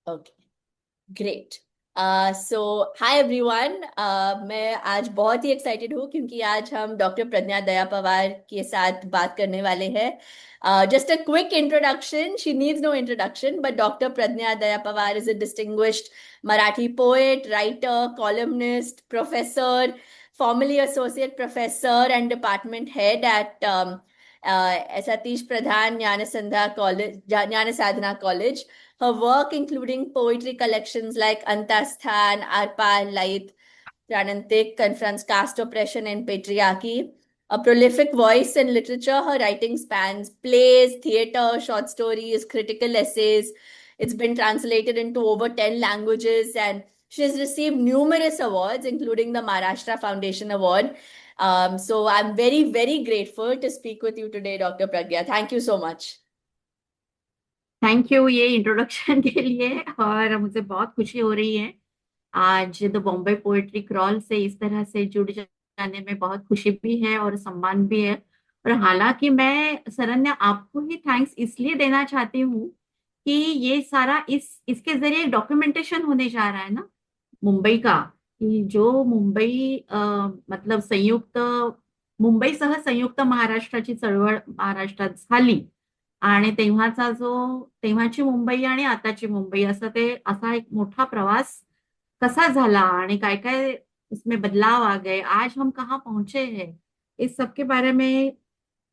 Okay, great. So hi everyone. मैं आज बहुत ही एक्साइटेड हूँ क्योंकि आज हम डॉक्टर प्रज्ञा दया पवार के साथ बात करने वाले हैं। Just a quick introduction, she needs no introduction, but doctor Pradnya Daya Pawar is a distinguished Marathi poet, writer, columnist, professor, formerly associate professor and department head at Satish Pradhan Jnana Sadhana College. Her work, including poetry collections like Antasthan, Arpar, Light, Pranantik, confronts caste oppression and patriarchy. A prolific voice in literature, her writing spans plays, theatre, short stories, critical essays. It's been translated into over 10 languages and she has received numerous awards, including the Maharashtra Foundation Award. So I'm very, very grateful to speak with you today, Dr. Pragya. Thank you so much. Thank you ये introduction के लिए। और मुझे बहुत खुशी हो रही है आज द बॉम्बे पोएट्री क्रॉल से इस तरह से जुड़ जाने में। बहुत खुशी भी है और सम्मान भी है। और हालांकि मैं सरन्या आपको ही थैंक्स इसलिए देना चाहती हूँ कि ये सारा इसके जरिए डॉक्यूमेंटेशन होने जा रहा है ना, मुंबई का। कि जो मुंबई मतलब मुंबईसह संयुक्त महाराष्ट्राची चळवळ महाराष्ट्रात झाली आणि तेव्हाची मुंबई आणि आताची मुंबई असा एक मोठा प्रवास कसा झाला आणि काय काय उसमें बदलाव आ गए, आज हम कहाँ पहुंचे हैं, इस सब के बारे में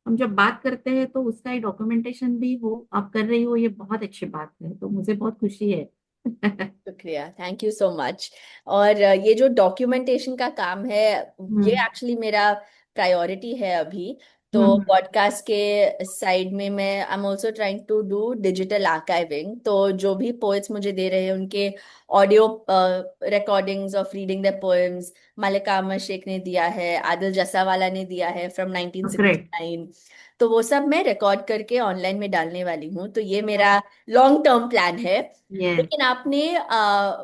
हम जब बात करते हैं तो उसका एक डॉक्यूमेंटेशन भी हो आप कर रही हो, ये बहुत अच्छी बात है, तो मुझे बहुत खुशी है। शुक्रिया, थैंक यू सो मच। और ये जो डॉक्यूमेंटेशन का काम है, ये हम्म। एक्चुअली मेरा प्रायोरिटी है अभी। तो हम्म। पॉडकास्ट के साइड में मैं I am also trying to do digital archiving. तो जो भी पोएट्स मुझे दे रहे हैं उनके audio recordings of reading the poems Malika Ahmad Shaikh ने दिया है, आदिल जसावाला ने दिया है फ्रॉम ग्रेट। 1969। तो वो सब मैं रिकॉर्ड करके ऑनलाइन में डालने वाली हूँ। तो ये मेरा लॉन्ग टर्म प्लान है। यस। लेकिन आपने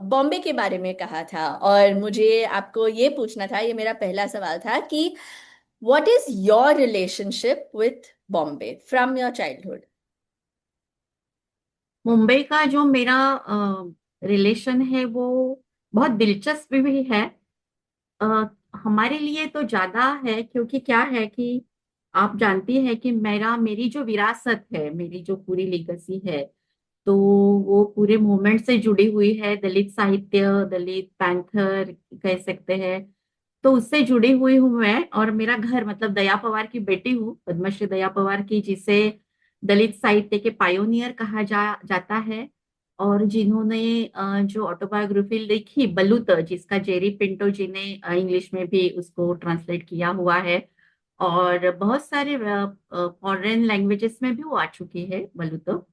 बॉम्बे के बारे में कहा था और मुझे आपको ये पूछना था, ये मेरा पहला सवाल था कि what is your relationship with Bombay from your childhood. Mumbai का जो मेरा रिलेशन है वो बहुत दिलचस्प भी है। अ, हमारे लिए तो ज्यादा है क्योंकि क्या है कि आप जानती है कि मेरी जो विरासत है, मेरी जो पूरी लेगेसी है, तो वो पूरे मूवमेंट से जुड़ी हुई है। दलित साहित्य, दलित पैंथर कह सकते हैं, तो उससे जुड़ी हुई हूँ मैं। और मेरा घर मतलब दया पवार की बेटी हूँ, पद्मश्री दया पवार की, जिसे दलित साहित्य के पायोनियर कहा जाता है। और जिन्होंने जो ऑटोबायोग्राफी लिखी बलूत, जिसका जेरी पिंटो जी ने इंग्लिश में भी उसको ट्रांसलेट किया हुआ है, और बहुत सारे फॉरेन लैंग्वेजेस में भी वो आ चुकी है बलूत।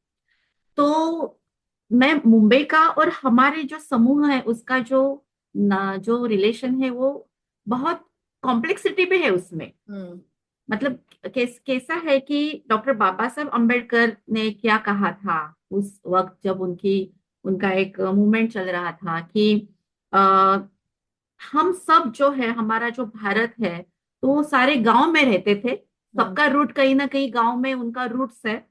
तो मैं मुंबई का और हमारे जो समूह है उसका जो रिलेशन है वो बहुत कॉम्प्लेक्सिटी भी है उसमें। हम्म। मतलब कैसा है कि डॉक्टर बाबा साहब अम्बेडकर ने क्या कहा था उस वक्त जब उनका एक मूवमेंट चल रहा था कि आ, हम सब जो है, हमारा जो भारत है, तो वो सारे गांव में रहते थे। हम्म। सबका रूट कहीं ना कहीं गांव में उनका रूट्स है।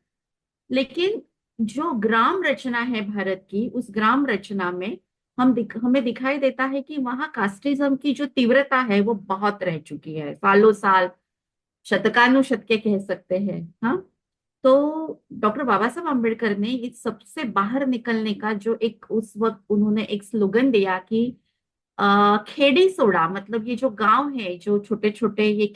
लेकिन जो ग्राम रचना है भारत की, उस ग्राम रचना में हमें दिखाई देता है कि वहां कास्टिज्म की जो तीव्रता है वो बहुत रह चुकी है, सालों साल, शतकानुशतके कह सकते हैं। हाँ। तो डॉक्टर बाबा साहब आम्बेडकर ने इस सबसे बाहर निकलने का जो एक उस वक्त उन्होंने एक स्लोगन दिया कि खेड़ी सोडा, मतलब ये जो गांव है, जो छोटे छोटे ये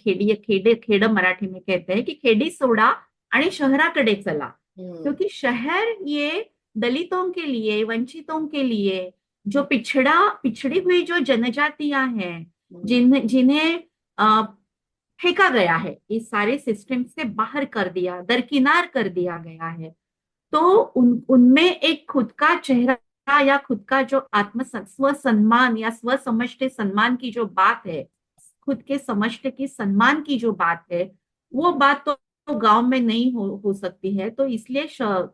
खेड मराठी में कहते हैं कि खेडी सोडा आणि शहराकडे चला। हम्म। क्योंकि शहर ये दलितों के लिए, वंचितों के लिए, जो पिछड़ी हुई जो जनजातियां हैं, हम्म। जिन्हें फेंका गया है, इस सारे सिस्टम से बाहर कर दिया, दरकिनार कर दिया गया है। तो उनमें एक खुद का चेहरा या खुद का जो स्व सम्मान या स्व समष्टि सम्मान की जो बात है, खुद के समष्टि की सम्मान की जो बात है, वो बात तो गांव में नहीं हो सकती है। तो इसलिए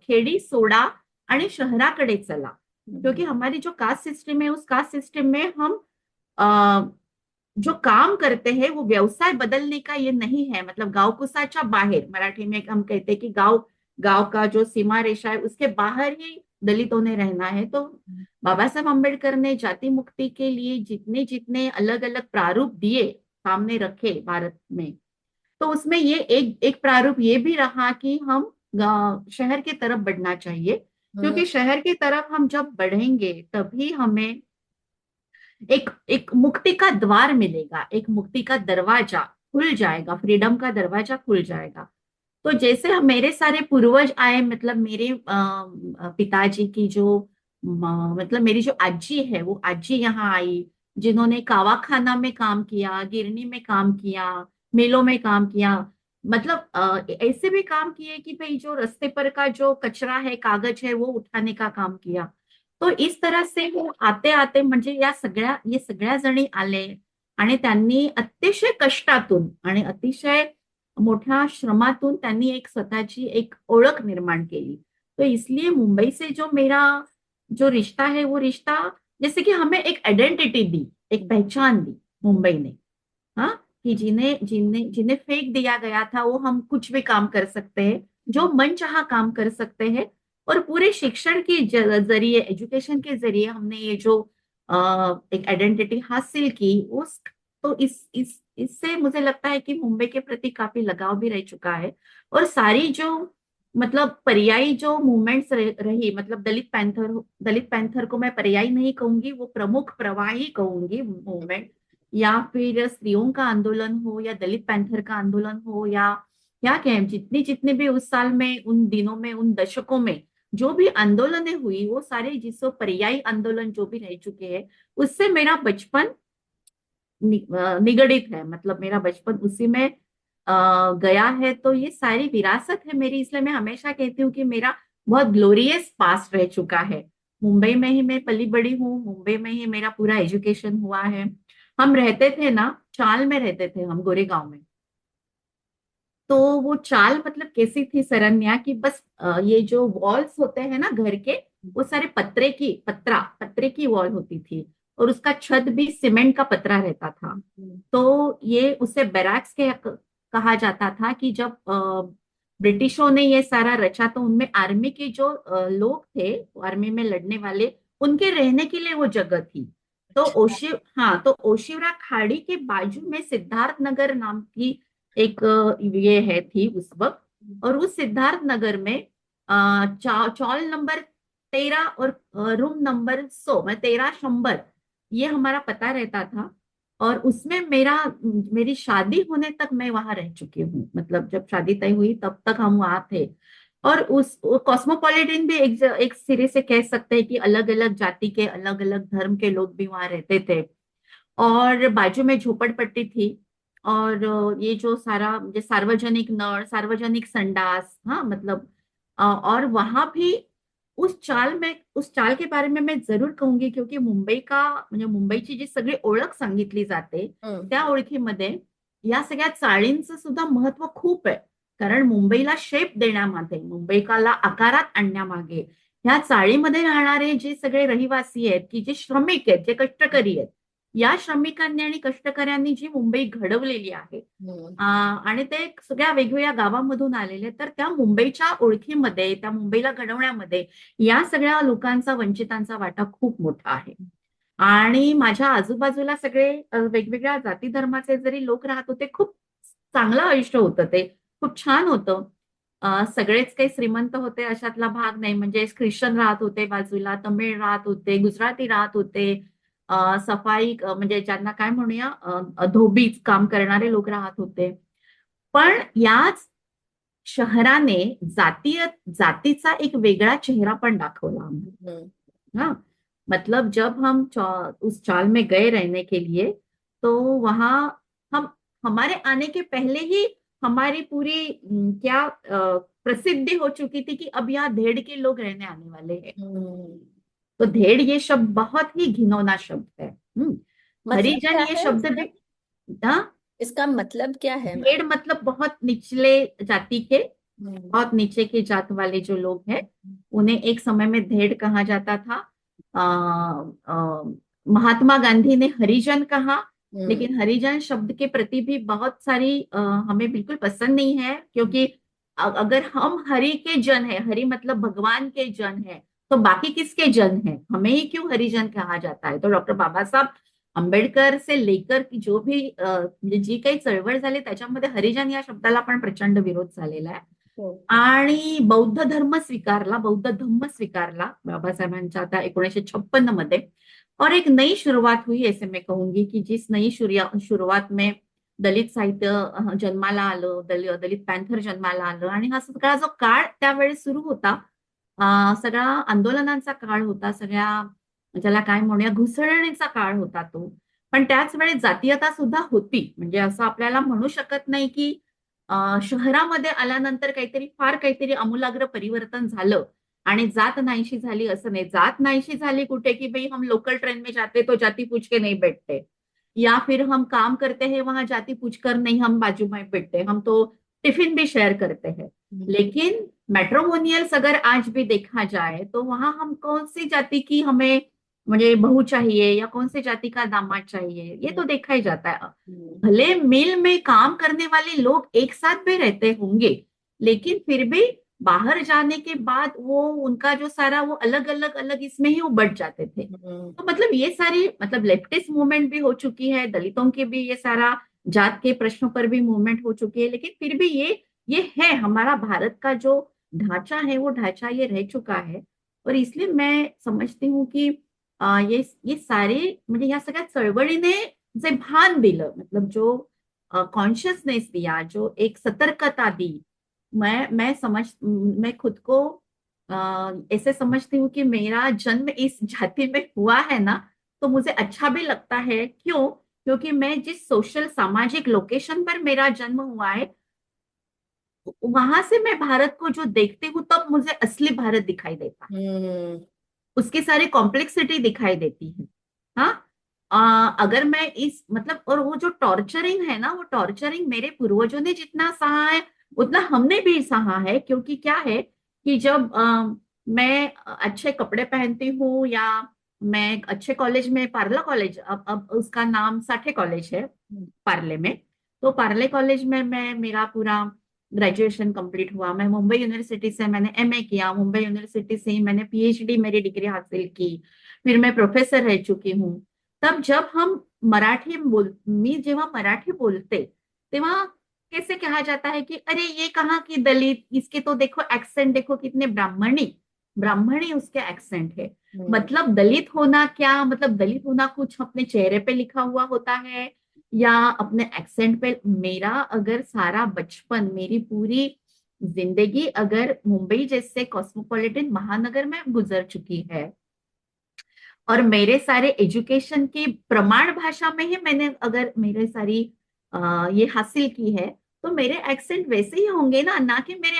खेडी सोडा आणि शहराकडे चला। क्योंकि हम्म। हमारी जो कास्ट सिस्टम है, उस कास्ट सिस्टम में हम जो काम करते हैं वो व्यवसाय बदलने का ये नहीं है। मतलब गावकुसाच्या बाहेर, मराठी में हम कहते हैं कि गांव गांव का जो सीमा रेखा है उसके बाहर ही दलितों ने रहना है। तो बाबा साहब अम्बेडकर ने जाति मुक्ति के लिए जितने जितने अलग अलग प्रारूप दिए, सामने रखे भारत में, तो उसमें ये एक एक प्रारूप ये भी रहा कि हम शहर की तरफ बढ़ना चाहिए, हम्म। क्योंकि शहर की तरफ हम जब बढ़ेंगे तभी हमें एक एक मुक्ति का द्वार मिलेगा, एक मुक्ति का दरवाजा खुल जाएगा, फ्रीडम का दरवाजा खुल जाएगा। तो जैसे हम मेरे सारे पूर्वज आए, मतलब मेरे पिताजी की जो मतलब मेरी जो आजी है, वो आजी यहाँ आई, जिन्होंने कावा खाना में काम किया, गिरनी में काम किया, मिलों में काम किया, मतलब ऐसे भी काम किए कि भाई जो रास्ते पर का जो कचरा है, कागज है, वो उठाने का काम किया। तो इस तरह से वो आते आते म्हणजे ये सगळ्या जणी आले आणि त्यांनी अतिशय कष्टातून आणि अतिशय मोठ्या श्रमातून त्यांनी एक स्वतःची एक ओळख निर्माण केली। तो इसलिए मुंबई से जो मेरा जो रिश्ता है, वो रिश्ता जैसे कि हमें एक आइडेंटिटी दी, एक पहचान दी मुंबई ने। हाँ, कि जिन्हें जिन्हें जिन्हें फेंक दिया गया था, वो हम कुछ भी काम कर सकते हैं, जो मन चाहा काम कर सकते हैं। और पूरे शिक्षण के जरिए, एजुकेशन के जरिए हमने ये जो एक आइडेंटिटी हासिल की, उस तो इस इससे मुझे लगता है कि मुंबई के प्रति काफी लगाव भी रह चुका है। और सारी जो मतलब पर्यायी जो मूवमेंट्स रही, मतलब दलित पैंथर को मैं पर्यायी नहीं कहूंगी, वो प्रमुख प्रवाही कहूंगी मूवमेंट, या फिर स्त्रियों का आंदोलन हो, या दलित पैंथर का आंदोलन हो, या क्या कहें, जितनी जितने भी उस साल में, उन दिनों में, उन दशकों में जो भी आंदोलनें हुई, वो सारे जिसको पर्यायी आंदोलन जो भी रह चुके हैं, उससे मेरा बचपन निगड़ित है। मतलब मेरा बचपन उसी में गया है। तो ये सारी विरासत है मेरी, इसलिए मैं हमेशा कहती हूँ कि मेरा बहुत ग्लोरियस पास्ट रह चुका है। मुंबई में ही मैं पली बड़ी हूँ, मुंबई में ही मेरा पूरा एजुकेशन हुआ है। हम रहते थे ना, चाल में रहते थे हम, गोरेगांव में। तो वो चाल मतलब कैसी थी सरन्या, कि बस ये जो वॉल्स होते हैं ना घर के, वो सारे पत्रे की वॉल होती थी, और उसका छत भी सीमेंट का पतरा रहता था। तो ये उसे बैरक्स के कहा जाता था, कि जब ब्रिटिशों ने ये सारा रचा, तो उनमें आर्मी के जो लोग थे, आर्मी में लड़ने वाले, उनके रहने के लिए वो जगह थी। तो हाँ, तो ओशिवरा खाड़ी के बाजू में सिद्धार्थ नगर नाम की एक ये है थी उस वक्त। और उस सिद्धार्थ नगर में चौल नंबर 13 और रूम नंबर 100, मैं 13 शंबर, ये हमारा पता रहता था। और उसमें मेरी शादी होने तक मैं वहां रह चुकी हूँ, मतलब जब शादी तय हुई तब तक हम वहां थे। और उस कॉस्मोपॉलिटन भी एक सिरे से कह सकते हैं कि अलग अलग जाति के, अलग अलग धर्म के लोग भी वहां रहते थे। और बाजू में झोपड़पट्टी थी। और ये जो सारा, जो सार्वजनिक नळ, सार्वजनिक संडास, हाँ मतलब और वहां भी उस चाल के बारे में मैं जरूर कहूंगी, क्योंकि मुंबई का म्हणजे मुंबईची जी सगळी ओळख सांगितली जाते, त्या ओळखीमध्ये या सगळ्या चाळींचं सुद्धा महत्व खूप आहे। कारण मुंबईला शेप देण्यामागे, मुंबईला आकारात आणण्यामागे ह्या चाळीमध्ये राहणारे जे सगळे रहिवासी आहेत, की जे श्रमिक आहेत, जे कष्टकरी आहेत, या श्रमिकांनी आणि कष्टकऱ्यांनी जी मुंबई घडवलेली आहे, आणि ते सगळ्या वेगवेगळ्या गावांमधून आलेले, तर त्या मुंबईच्या ओळखीमध्ये, त्या मुंबईला घडवण्यामध्ये या सगळ्या लोकांचा, वंचितांचा वाटा खूप मोठा आहे। आणि माझ्या आजूबाजूला सगळे वेगवेगळ्या जाती धर्माचे जरी लोक राहत होते, खूप चांगलं आयुष्य होतं ते, खूप छान होतं। सगळेच काही श्रीमंत होते अशातला भाग नाही, म्हणजे ख्रिश्चन राहत होते बाजूला, तमिळ राहत होते, गुजराती राहत होते, सफाई म्हणजे ज्यांना काय म्हणूया, धोबीच काम करणारे लोक राहत होते। पण याच शहराने जातीचा एक वेगळा चेहरा पण दाखवला आम्हाला। हाँ, मतलब जब हम उस चाल में गए रहने के लिए, तो वहां हम हमारे आने के पहले ही हमारी पूरी क्या प्रसिद्धि हो चुकी थी कि अब यहाँ धेड़ के लोग रहने आने वाले हैं। तो धेड़ ये शब्द बहुत ही घिनौना शब्द है। मतलब हरिजन क्या ये है शब्द इसका? भी, हाँ, इसका मतलब क्या है मैम? भेड़ मतलब बहुत निचले जाति के, बहुत नीचे के जात वाले जो लोग हैं, उन्हें एक समय में भेड़ कहा जाता था। आ, आ, महात्मा गांधी ने हरिजन कहा, लेकिन हरिजन शब्द के प्रति भी बहुत सारी हमें बिल्कुल पसंद नहीं है, क्योंकि अगर हम हरि के जन है, हरि मतलब भगवान के जन है, तो बाकी किसके जन है, हमें ही क्यों हरिजन कहा जाता है? तो डॉक्टर बाबासाहेब आंबेडकर से लेकर की जो भी म्हणजे जी काही चळवळ झाली त्याच्यामध्ये हरिजन या शब्दाला पण प्रचंड विरोध झालेला आहे. हम्म, आणि बौद्ध धर्म स्वीकारला, बौद्ध धम्म स्वीकारला बाबासाहेबांच्या आता 1956 मध्ये. और एक नई शुरुआत हुई, ऐसे मैं कहूंगी कि जिस नई शुरुआत में दलित साहित्य जन्माला आलं, दलित पॅन्थर जन्माला आलं, आणि हा सगळा जो काळ त्यावेळेस सुरू होता, सगळा आंदोलनांचा काळ होता, सगळ्या ज्याला काय म्हणूया घुसळणीचा काळ होता तो. पण त्याच वेळेस जातीयता सुद्धा होती. म्हणजे असं आपल्याला म्हणू शकत नाही की शहरामध्ये आल्यानंतर काहीतरी फार काहीतरी आमूलाग्र परिवर्तन झालं आणि जात नाहीशी झाली, असं नाही. जात नाहीशी झाली कुठे की भाई हम लोकल ट्रेन में जाते तो जाति पूछ के नहीं बैठते, या फिर हम काम करते हैं वहां जाति पूछकर नहीं हम बाजू में बैठते, हम तो टिफिन भी शेयर करते हैं. लेकिन मैट्रोमोनियल्स अगर आज भी देखा जाए तो वहां हम कौन सी जाति की हमें मुझे बहू चाहिए या कौन सी जाति का दामाद चाहिए, ये तो देखा ही जाता है. हम्म, भले मिल में काम करने वाले लोग एक साथ भी रहते होंगे, लेकिन फिर भी बाहर जाने के बाद वो उनका जो सारा वो अलग अलग अलग इसमें ही वो बढ़ जाते थे. हम्म, तो मतलब ये सारी मतलब लेफ्टिस्ट मूवमेंट भी हो चुकी है, दलितों के भी ये सारा जात के प्रश्नों पर भी मूवमेंट हो चुकी है, लेकिन फिर भी ये है हमारा भारत का जो ढांचा है, वो ढांचा ये रह चुका है. और इसलिए मैं समझती हूँ की ये सारे म्हणजे या सगळ्या चळवळीने जे भान दिलं, मतलब जो कॉन्शियसनेस दिया, जो एक सतर्कता दी, मैं खुद को ऐसे समझती हूँ कि मेरा जन्म इस जाति में हुआ है ना, तो मुझे अच्छा भी लगता है. क्यों? क्योंकि मैं जिस सोशल सामाजिक लोकेशन पर मेरा जन्म हुआ है, वहां से मैं भारत को जो देखती हूँ तब मुझे असली भारत दिखाई देता है, हम्म, उसकी सारी कॉम्प्लेक्सिटी दिखाई देती है. हाँ. अगर मैं इस मतलब, और वो जो टॉर्चरिंग है ना, वो टॉर्चरिंग मेरे पूर्वजों ने जितना सहा है उतना हमने भी सहा है. क्योंकि क्या है कि जब मैं अच्छे कपड़े पहनती हूँ, या मैं अच्छे कॉलेज में, पार्ला कॉलेज, अब उसका नाम साठे कॉलेज है पार्ले में, तो पार्ले कॉलेज में मैं मेरा पूरा ग्रेजुएशन कंप्लीट हुआ. मैं मुंबई यूनिवर्सिटी से मैंने एमए किया, मुंबई यूनिवर्सिटी से ही मैंने पीएचडी मेरी डिग्री हासिल की, फिर मैं प्रोफेसर रह चुकी हूँ. तब जब हम मी जेव्हा मराठी बोलते तेव्हा कैसे कहा जाता है कि अरे ये कहाँ की दलित, इसके तो देखो एक्सेंट, देखो कितने ब्राह्मणी, ब्राह्मणी उसके एक्सेंट है. हम्म, मतलब दलित होना क्या, मतलब दलित होना कुछ अपने चेहरे पे लिखा हुआ होता है या अपने एक्सेंट पे. मेरा अगर सारा बचपन, मेरी पूरी जिंदगी अगर मुंबई जैसे कॉस्मोपॉलिटन महानगर में गुजर चुकी है, और मेरे सारे एजुकेशन की प्रमाण भाषा में ही मैंने अगर मेरे सारी ये हासिल की है, तो मेरे एक्सेंट वैसे ही होंगे ना कि मेरे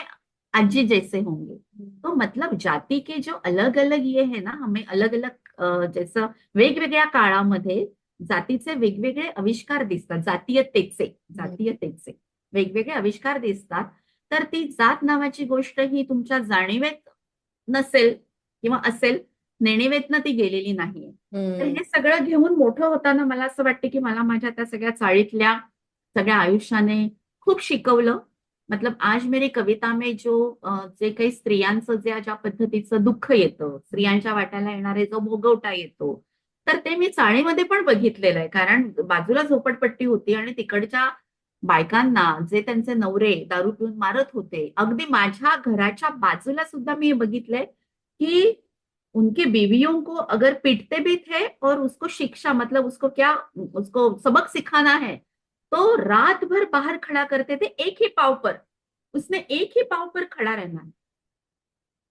अज्जी जैसे होंगे. तो मतलब जाती के जो अलग अलग ये है ना, हमें अलग अलग जैसे वेगवेगळ्या काळामध्ये जातीचे वेगवेगळे आविष्कार दिसतात, जातीयतेचे वेगवेगळे आविष्कार दिसतात. तर ती जात नावाची गोष्ट ही तुमच्या जाणीवेत नसेल किंवा असेल, नेणिवेतनं ती गेलेली नाहीये. तर हम्म, हे सगळं घेऊन मोठं होताना मला असं वाटतं की मला माझ्या त्या सगळ्या चाळीतल्या सगळ्या आयुष्याने खूप शिकवलं. मतलब आज मेरी कविता में जो जे काही स्त्रियांचं ज्या पद्धतीचं दुःख येतं, स्त्रियांच्या वाट्याला येणारे जो भोगवटा येतो, तर ते मी चाळीमध्ये पण बघितलेलं आहे. कारण बाजूला झोपडपट्टी होती आणि तिकडच्या बायकांना जे त्यांचे नवरे दारू पिऊन मारत होते, अगदी माझ्या घराच्या बाजूला सुद्धा मी बघितलंय की उनकी बीवियों को अगर पीटते भी थे और उसको शिक्षा मतलब उसको क्या, उसको सबक सिखाना है, तो रात भर बाहर खड़ा करते थे एक ही पाव पर. उसने एक ही पाव पर खड़ा रहना है.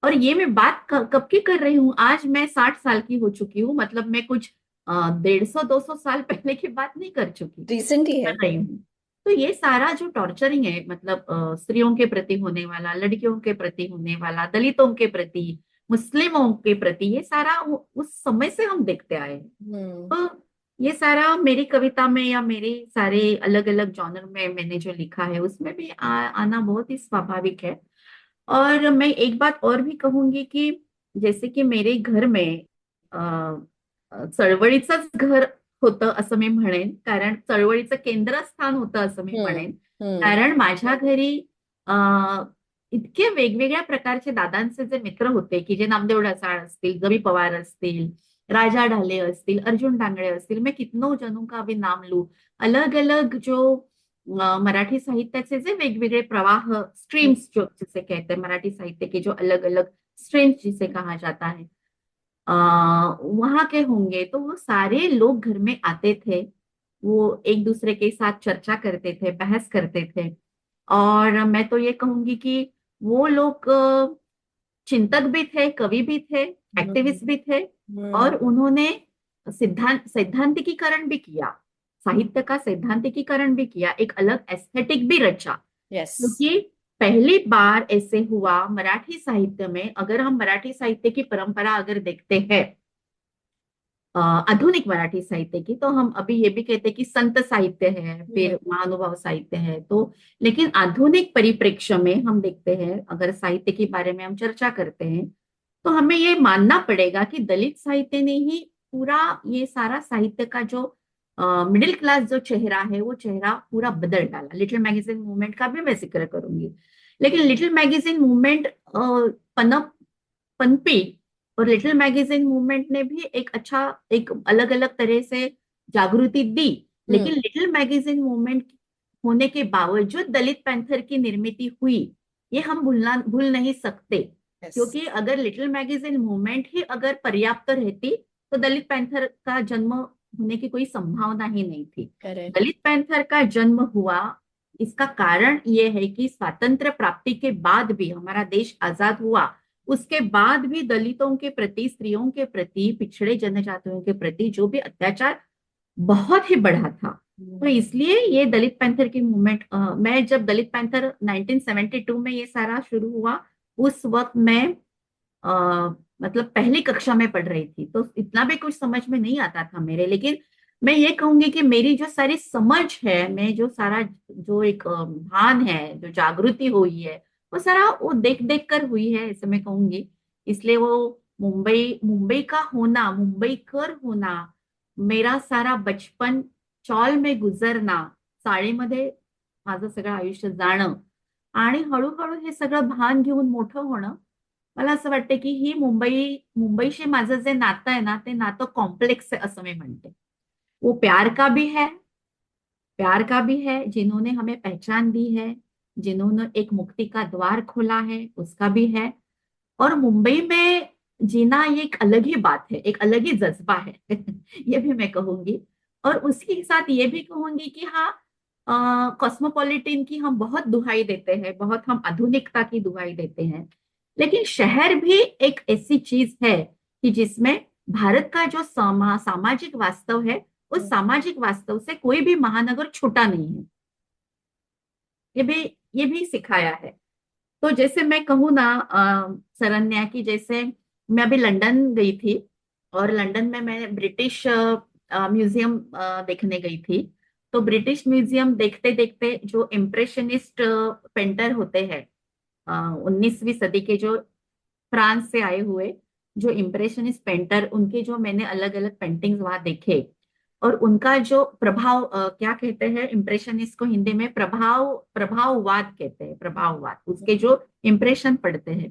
और ये मैं बात कब की कर रही हूँ, आज मैं 60 साल की हो चुकी हूँ. मतलब मैं कुछ 150-200 साल पहले की बात नहीं कर चुकी, रिसेंट ही कर है। रही हूँ. तो ये सारा जो टॉर्चरिंग है, मतलब स्त्रियों के प्रति होने वाला, लड़कियों के प्रति होने वाला, दलितों के प्रति, मुस्लिमों के प्रति, ये सारा उस समय से हम देखते आए हैं. हम्म, तो ये सारा मेरी कविता में या मेरे सारे अलग अलग जॉनर में मैंने जो लिखा है उसमें भी आना बहुत ही स्वाभाविक है. और मैं एक बात और भी कहूंगी कि जैसे की मेरे घर में चळवळीचंच घर होतं असं मी म्हणेन, कारण चळवळीचं केंद्रस्थान होतं असं मी हम्म, म्हणेन. हम्म, कारण माझ्या घरी इतके वेगवेगळ्या प्रकारचे दादांचे जे मित्र होते की जे नामदेव ढसाळ असतील, गवी पवार असतील, राजा ढाले असतील, अर्जुन डांगळे असतील, मैं कितनों जनों का अभी नाम लूं, अलग अलग जो मराठी साहित्याचे जे वेगवेगळे प्रवाह, हम्म, स्ट्रीम्स जो जिसे कहते हैं, मराठी साहित्य के जो अलग अलग स्ट्रीम्स जिसे कहा जाता है, वहां के होंगे, तो वो सारे लोग घर में आते थे। वो एक दूसरे के साथ चर्चा करते थे, बहस करते थे। और मैं तो ये कहूंगी कि वो लोग चिंतक भी थे, कवि भी थे, हम्म, एक्टिविस्ट भी थे। हम्म, और उन्होंने सैद्धांतिकीकरण भी किया, साहित्य का सैद्धांतिकीकरण भी किया, एक अलग एस्थेटिक भी रचा। यस। क्योंकि पहली बार ऐसे हुआ मराठी साहित्य में, अगर हम मराठी साहित्य की परंपरा अगर देखते हैं, आधुनिक मराठी साहित्य की, तो हम अभी ये भी कहते हैं कि संत साहित्य है, हम्म, फिर महानुभाव साहित्य है, तो लेकिन आधुनिक परिप्रेक्ष्य में हम देखते हैं, अगर साहित्य के बारे में हम चर्चा करते हैं, तो हमें ये मानना पड़ेगा कि दलित साहित्य ने ही पूरा ये सारा साहित्य का जो मिडिल क्लास जो चेहरा है, वो चेहरा पूरा बदल डाला। लिटिल मैगजीन मूवमेंट का भी मैं जिक्र करूंगी, लेकिन लिटिल मैगजीन मूवमेंट पनप पनपी, और लिटिल मैगजीन मूवमेंट ने भी एक अच्छा, एक अलग अलग तरह से जागृति दी। हम्म, लेकिन लिटिल मैगजीन मूवमेंट होने के बावजूद दलित पैंथर की निर्मिति हुई, ये हम भूल नहीं सकते। यस, क्योंकि अगर लिटिल मैगजीन मूवमेंट ही अगर पर्याप्त रहती, तो दलित पैंथर का जन्म होने की कोई संभावना ही नहीं थी। करेक्ट। दलित पैंथर का जन्म हुआ, इसका कारण ये है कि स्वातंत्र प्राप्ति के बाद भी, हमारा देश आजाद हुआ उसके बाद भी, दलितों के प्रति, स्त्रियों के प्रति, पिछड़े जनजातियों के प्रति जो भी अत्याचार बहुत ही बढ़ा था। तो हम्म, इसलिए ये दलित पैंथर की मूवमेंट, मैं जब दलित पैंथर 1972 में ये सारा शुरू हुआ, उस वक्त मैं मतलब पहली कक्षा में पढ़ रही थी, तो इतना भी कुछ समझ में नहीं आता था मेरे। लेकिन मैं ये कहूंगी कि मेरी जो सारी समझ है, मैं जो सारा जो एक भान है, जो जागृति हुई है, वो सारा वो देख देख कर हुई है, ऐसे मैं कहूंगी। इसलिए वो मुंबई मुंबई का होना, मुंबई कर होना, मेरा सारा बचपन चॉल में गुजरना, चाळीमध्ये माझं सगळं आयुष्य जाणं, आणि हळूहळू हे सगळं भान घेऊन मोठं होणं, मला असं वाटतं की ही मुंबईशी माझं जे नातं आहे ना, ते नातं कॉम्प्लेक्स आहे असं मी म्हणते। वो प्यार का भी है, जिन्होंने हमें पहचान दी है, जिन्होंने एक मुक्ति का द्वार खोला है, उसका भी है। और मुंबई में जीना ये एक अलग ही बात है, एक अलग ही जज्बा है ये भी मैं कहूंगी। और उसी के साथ ये भी कहूंगी कि हाँ, कॉस्मोपॉलिटन की हम बहुत दुहाई देते हैं, बहुत हम आधुनिकता की दुहाई देते हैं, लेकिन शहर भी एक ऐसी चीज है कि जिसमें भारत का जो सामाजिक वास्तव है, उस सामाजिक वास्तव से कोई भी महानगर छोटा नहीं है। ये भी ये भी सिखाया है। तो जैसे मैं कहूँ ना, सरन्या, की जैसे मैं अभी लंदन गई थी, और लंदन में मैं ब्रिटिश म्यूजियम देखने गई थी। तो ब्रिटिश म्यूजियम देखते देखते जो इम्प्रेशनिस्ट पेंटर होते हैं, 19वीं सदी के, जो फ्रांस से आए हुए जो इम्प्रेशनिस्ट पेंटर, उनके जो मैंने अलग अलग पेंटिंग्स वहां देखे, और उनका जो प्रभाव, क्या कहते हैं इम्प्रेशनिस्ट को हिंदी में, प्रभाववाद कहते हैं, प्रभाववाद, उसके जो इम्प्रेशन पड़ते हैं,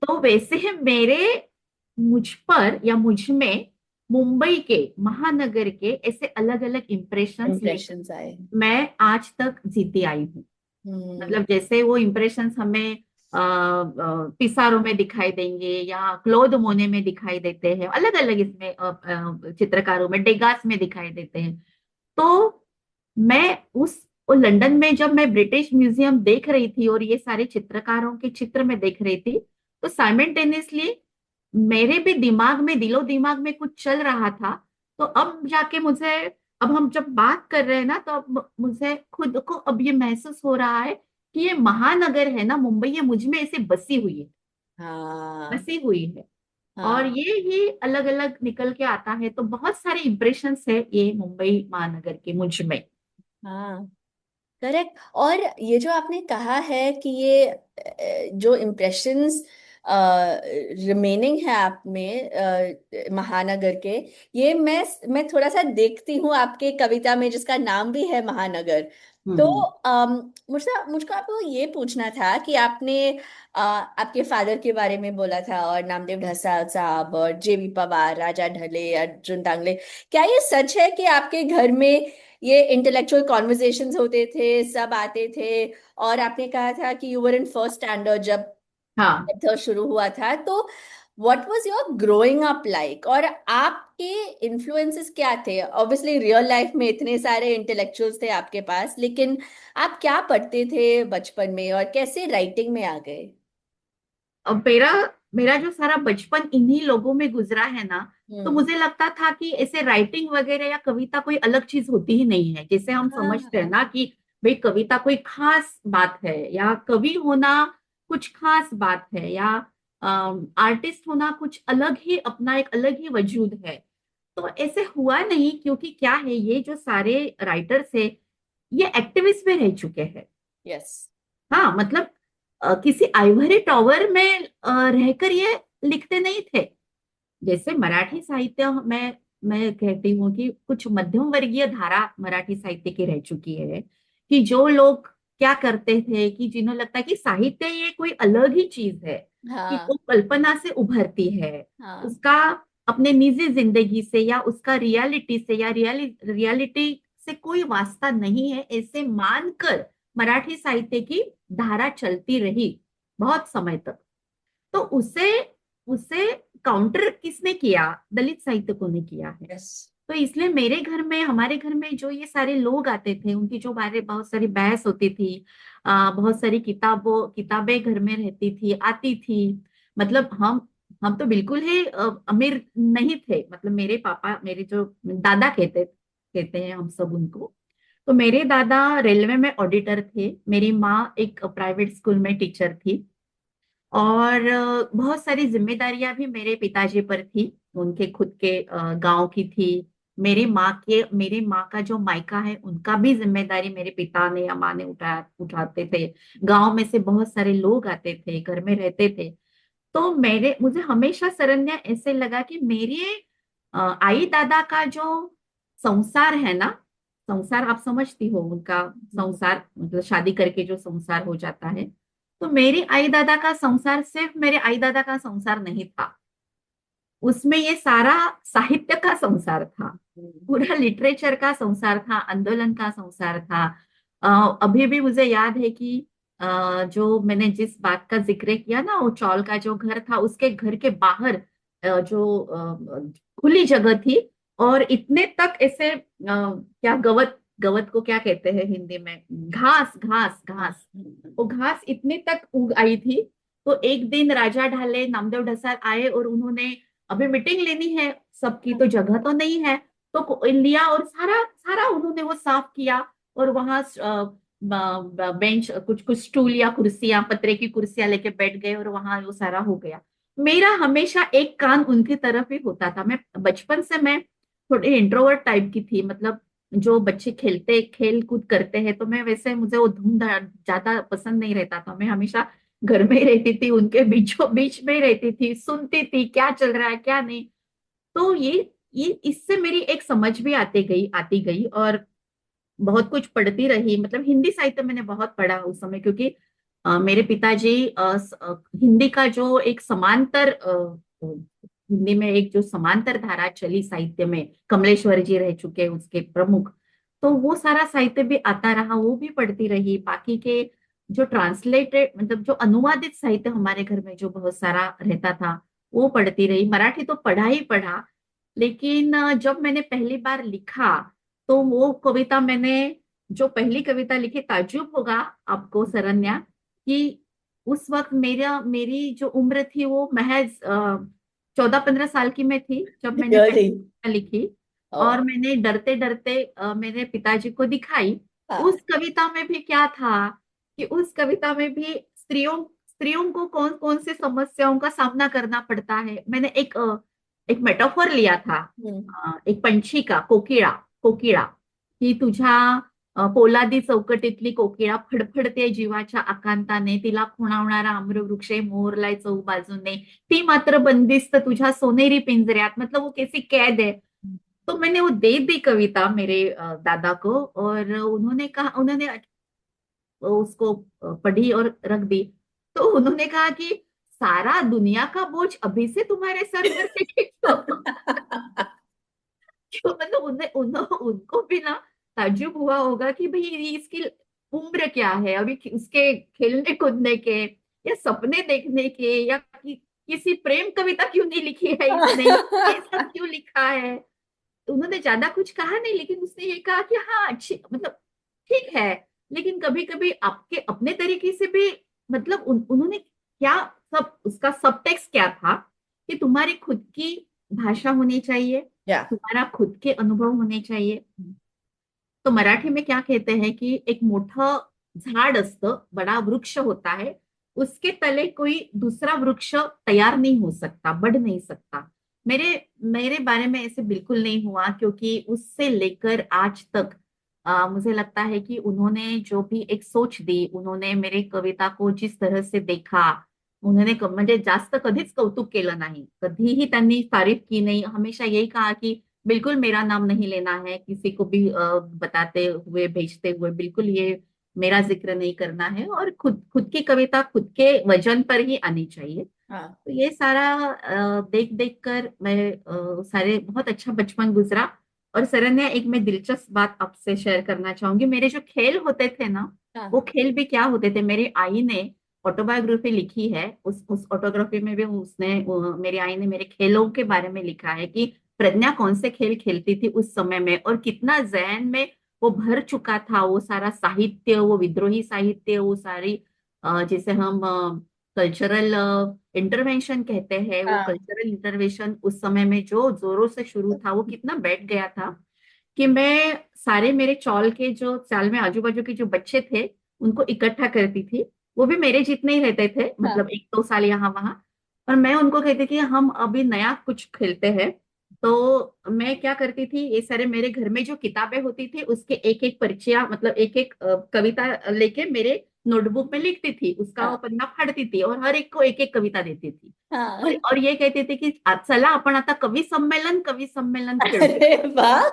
तो वैसे ही मेरे मुझ पर या मुझ में मुंबई के महानगर के ऐसे अलग अलग इम्प्रेशंस लेकर इम्प्रेशंस आए। मैं आज तक जीती आई हूँ। हम्म, मतलब जैसे वो इम्प्रेशंस हमें पिसारो में दिखाई देंगे, या क्लोद मोने में दिखाई देते हैं, अलग अलग इसमें चित्रकारों में, डेगास में दिखाई देते हैं। तो मैं उस वो लंदन में जब मैं ब्रिटिश म्यूजियम देख रही थी और ये सारे चित्रकारों के चित्र में देख रही थी, तो साइमल्टेनियसली मेरे भी दिमाग में, दिलो दिमाग में कुछ चल रहा था। तो अब जाके मुझे, अब हम जब बात कर रहे हैं ना, तो अब मुझे खुद को अब ये महसूस हो रहा है कि ये महानगर है ना मुंबई, ये मुझ में ऐसे हाँ, बसी हुई है। और हाँ, ये अलग अलग निकल के आता है, तो बहुत सारे इंप्रेशंस है ये मुंबई महानगर के मुझ में। हाँ, करेक्ट। और ये जो आपने कहा है कि ये जो इम्प्रेशंस रिमेनिंग है आप में, महानगर के, ये मैं थोड़ा सा देखती हूँ आपके कविता में जिसका नाम भी है महानगर। तो हम्म। मुझको आपको ये पूछना था कि आपने आपके फादर के बारे में बोला था, और नामदेव ढसाल साहब और जेबी पवार, राजा ढले, अर्जुन डांगले। क्या ये सच है कि आपके घर में ये इंटेलेक्चुअल कॉन्वर्सेशंस होते थे, सब आते थे? और आपने कहा था कि you were in first standard जब हाँ। था शुरू हुआ था, तो what was your growing up like? और आपके इन्फ्लुएंसेस क्या थे? ऑब्वियसली रियल लाइफ में इतने सारे इंटेलेक्चुअल्स थे आपके पास, लेकिन आप क्या पढ़ते थे बचपन में और कैसे राइटिंग में आ गए? अब मेरा मेरा जो सारा बचपन इन्हीं लोगों में गुजरा है ना, तो हम्म। मुझे लगता था कि ऐसे राइटिंग वगैरह या कविता कोई अलग चीज होती ही नहीं है, जैसे हम समझते हैं हाँ। ना कि भाई कविता कोई खास बात है, या कवि होना कुछ खास बात है, या आर्टिस्ट होना कुछ अलग ही, अपना एक अलग ही वजूद है। तो ऐसे हुआ नहीं, क्योंकि क्या है, ये जो सारे राइटर्स है ये एक्टिविस्ट में रह चुके हैं। यस। हाँ, मतलब किसी आइवरी टॉवर में रहकर ये लिखते नहीं थे। जैसे मराठी साहित्य में मैं कहती हूँ कि कुछ मध्यम वर्गीय धारा मराठी साहित्य की रह चुकी है, कि जो लोग क्या करते थे, कि जिन्हें लगता है कि साहित्य ये कोई अलग ही चीज है, कि वो हाँ। कल्पना से उभरती है, हाँ। उसका अपने निजी जिंदगी से या उसका रियलिटी से या रियलिटी से कोई वास्ता नहीं है, ऐसे मानकर मराठी साहित्य की धारा चलती रही बहुत समय तक। तो उसे उसे काउंटर किसने किया? दलित साहित्यकों ने किया है। यस। तो इसलिए मेरे घर में, हमारे घर में जो ये सारे लोग आते थे, उनकी जो बारे बहुत सारी बहस होती थी, बहुत सारी किताबें घर में रहती थी, आती थी। मतलब हम तो बिल्कुल ही अमीर नहीं थे। मतलब मेरे पापा, मेरे जो दादा कहते कहते हैं हम सब उनको, तो मेरे दादा रेलवे में ऑडिटर थे, मेरी माँ एक प्राइवेट स्कूल में टीचर थी, और बहुत सारी जिम्मेदारियां भी मेरे पिताजी पर थी। उनके खुद के गांव की थी। मेरी माँ का जो मायका है उनका भी जिम्मेदारी मेरे पिता ने या माँ ने उठाते थे। गांव में से बहुत सारे लोग आते थे, घर में रहते थे। तो मेरे मुझे हमेशा सरन्या ऐसे लगा कि मेरे आई दादा का जो संसार है ना, संसार आप समझती हो उनका, संसार मतलब शादी करके जो संसार हो जाता है, तो मेरी आई दादा का संसार सिर्फ मेरे आई दादा का संसार नहीं था, उसमें ये सारा साहित्य का संसार था, पूरा लिटरेचर का संसार था, आंदोलन का संसार था। अभी भी मुझे याद है कि जो मैंने जिस बात का जिक्र किया ना, वो चौल का जो घर था, उसके घर के बाहर जो खुली जगह थी, और इतने तक ऐसे क्या गवत, गवत को क्या कहते हैं हिंदी में, घास घास हाँ। घास, वो घास इतने तक उग आई थी। तो एक दिन राजा ढाले, नामदेव ढसाल आए, और उन्होंने अभी मीटिंग लेनी है सबकी, तो जगह तो नहीं है, तो लिया और सारा सारा उन्होंने वो साफ किया, और वहां बेंच, कुछ कुछ स्टूल या कुर्सियां, पतरे की कुर्सियां लेके बैठ गए, और वहां वो सारा हो गया। मेरा हमेशा एक कान उनकी तरफ ही होता था। मैं बचपन से मैं थोड़ी इंट्रोवर्ट टाइप की थी, मतलब जो बच्चे खेलते खेल कूद करते हैं, तो मैं वैसे, मुझे वो धूम ज्यादा पसंद नहीं रहता था। मैं हमेशा घर में ही रहती थी, उनके बीचों बीच में ही रहती थी, सुनती थी क्या चल रहा है क्या नहीं। तो ये इससे मेरी एक समझ भी आती गई, और बहुत कुछ पढ़ती रही। मतलब हिंदी साहित्य मैंने बहुत पढ़ा उस समय, क्योंकि मेरे पिताजी हिंदी का जो एक समांतर हिंदी में एक जो समांतर धारा चली साहित्य में, कमलेश्वर जी रह चुके उसके प्रमुख, तो वो सारा साहित्य भी आता रहा, वो भी पढ़ती रही। बाकी के जो ट्रांसलेटेड, मतलब जो अनुवादित साहित्य हमारे घर में जो बहुत सारा रहता था, वो पढ़ती रही। मराठी तो पढ़ा ही पढ़ा, लेकिन जब मैंने पहली बार लिखा, तो वो कविता मैंने, जो पहली कविता लिखी, ताज्जुब होगा आपको सरन्या, कि उस वक्त मेरी जो उम्र थी वो महज 14-15 साल की मैं थी जब मैंने पहली रियली? कविता लिखी। और ओ। मैंने डरते डरते मेरे पिताजी को दिखाई। हाँ। उस कविता में भी क्या था, कि उस कविता में भी स्त्रियों स्त्रियों को कौन कौन सी समस्याओं का सामना करना पड़ता है। मैंने एक मेटाफोर लिया था, हम्म। एक पंछी का, कोकिळा, कोकिळा, की तुझ्या पोलादी चौकटीतली कोकिळा फडफडते जीवाच्या आकांताने, तिला खुणावणारा आम्रवृक्ष मोहरलाय चहूबाजूने, ती मात्र बंदिस्त तुझ्या सोनेरी पिंजऱ्यात। मतलब वो कैसी कैद है। तो मैंने वो दे दी कविता मेरे दादा को, और उन्होंने कहा, उन्होंने उसको पढ़ी और रख दी। तो उन्होंने कहा कि सारा दुनिया का बोझ अभी से तुम्हारे सर पर है क्यों? क्यों, मतलब उनको भी ना ताज्जुब हुआ होगा कि भाई ये इसकी उम्र क्या है अभी, उसके खेलने कूदने के या सपने देखने के, या किसी प्रेम कविता क्यों नहीं लिखी है इसने, ये सब क्यों लिखा है। उन्होंने ज्यादा कुछ कहा नहीं, लेकिन उसने ये कहा कि हाँ अच्छी, मतलब ठीक है, लेकिन कभी कभी आपके अपने तरीके से भी, मतलब उन्होंने क्या, सब उसका सब टेक्स्ट क्या था कि तुम्हारी खुद की भाषा होनी चाहिए, या तुम्हारा खुद के अनुभव होने चाहिए। तो मराठी में क्या कहते हैं कि एक मोठं झाड असतं, बड़ा वृक्ष होता है, उसके तले कोई दूसरा वृक्ष तैयार नहीं हो सकता, बढ़ नहीं सकता। मेरे मेरे बारे में ऐसे बिल्कुल नहीं हुआ, क्योंकि उससे लेकर आज तक मुझे लगता है कि उन्होंने जो भी एक सोच दी, उन्होंने मेरे कविता को जिस तरह से देखा, उन्होंने म्हणजे जास्त कधीच कौतुक केलं नाही, कधीही त्यांनी तारीफ की नहीं, हमेशा यही कहा कि बिल्कुल मेरा नाम नहीं लेना है, किसी को भी बताते हुए भेजते हुए बिल्कुल ये मेरा जिक्र नहीं करना है, और खुद खुद की कविता खुद के वजन पर ही आनी चाहिए। हाँ। तो ये सारा देख देख कर मैं सारे बहुत अच्छा बचपन गुजरा। और सरन्या, एक मैं दिलचस्प बात आपसे शेयर करना चाहूंगी, मेरे जो खेल होते थे ना, वो हाँ। खेल भी क्या होते थे, मेरी आई ने ऑटोबायोग्राफी लिखी है, उस ऑटोग्राफी में भी उसने मेरी आई ने मेरे खेलों के बारे में लिखा है कि प्रज्ञा कौन से खेल खेलती थी उस समय में, और कितना जहन में वो भर चुका था, वो सारा साहित्य, वो विद्रोही साहित्य, वो सारी जिसे हम कल्चरल इंटरवेंशन कहते हैं, वो हाँ। कल्चरल इंटरवेंशन उस समय में जो जोरों से शुरू था, वो कितना बैठ गया था कि मैं सारे मेरे चौल के जो चाल में आजू बाजू के जो बच्चे थे उनको इकट्ठा करती थी। वो भी मेरे जितने ही रहते थे, मतलब हाँ। 1-2 साल यहाँ वहां। और मैं उनको कहती थी हम अभी नया कुछ खेलते हैं। तो मैं क्या करती थी, ये सारे मेरे घर में जो किताबें होती थी उसके एक एक परिचय, मतलब एक एक कविता लेके मेरे नोटबुक में लिखती थी, उसका वो हाँ। पन्ना फाड़ती थी और हर एक को एक एक कविता देती थी। हाँ। और ये कहते थे कि चला आपण आता कवि सम्मेलन खेळूया। अरे वाह।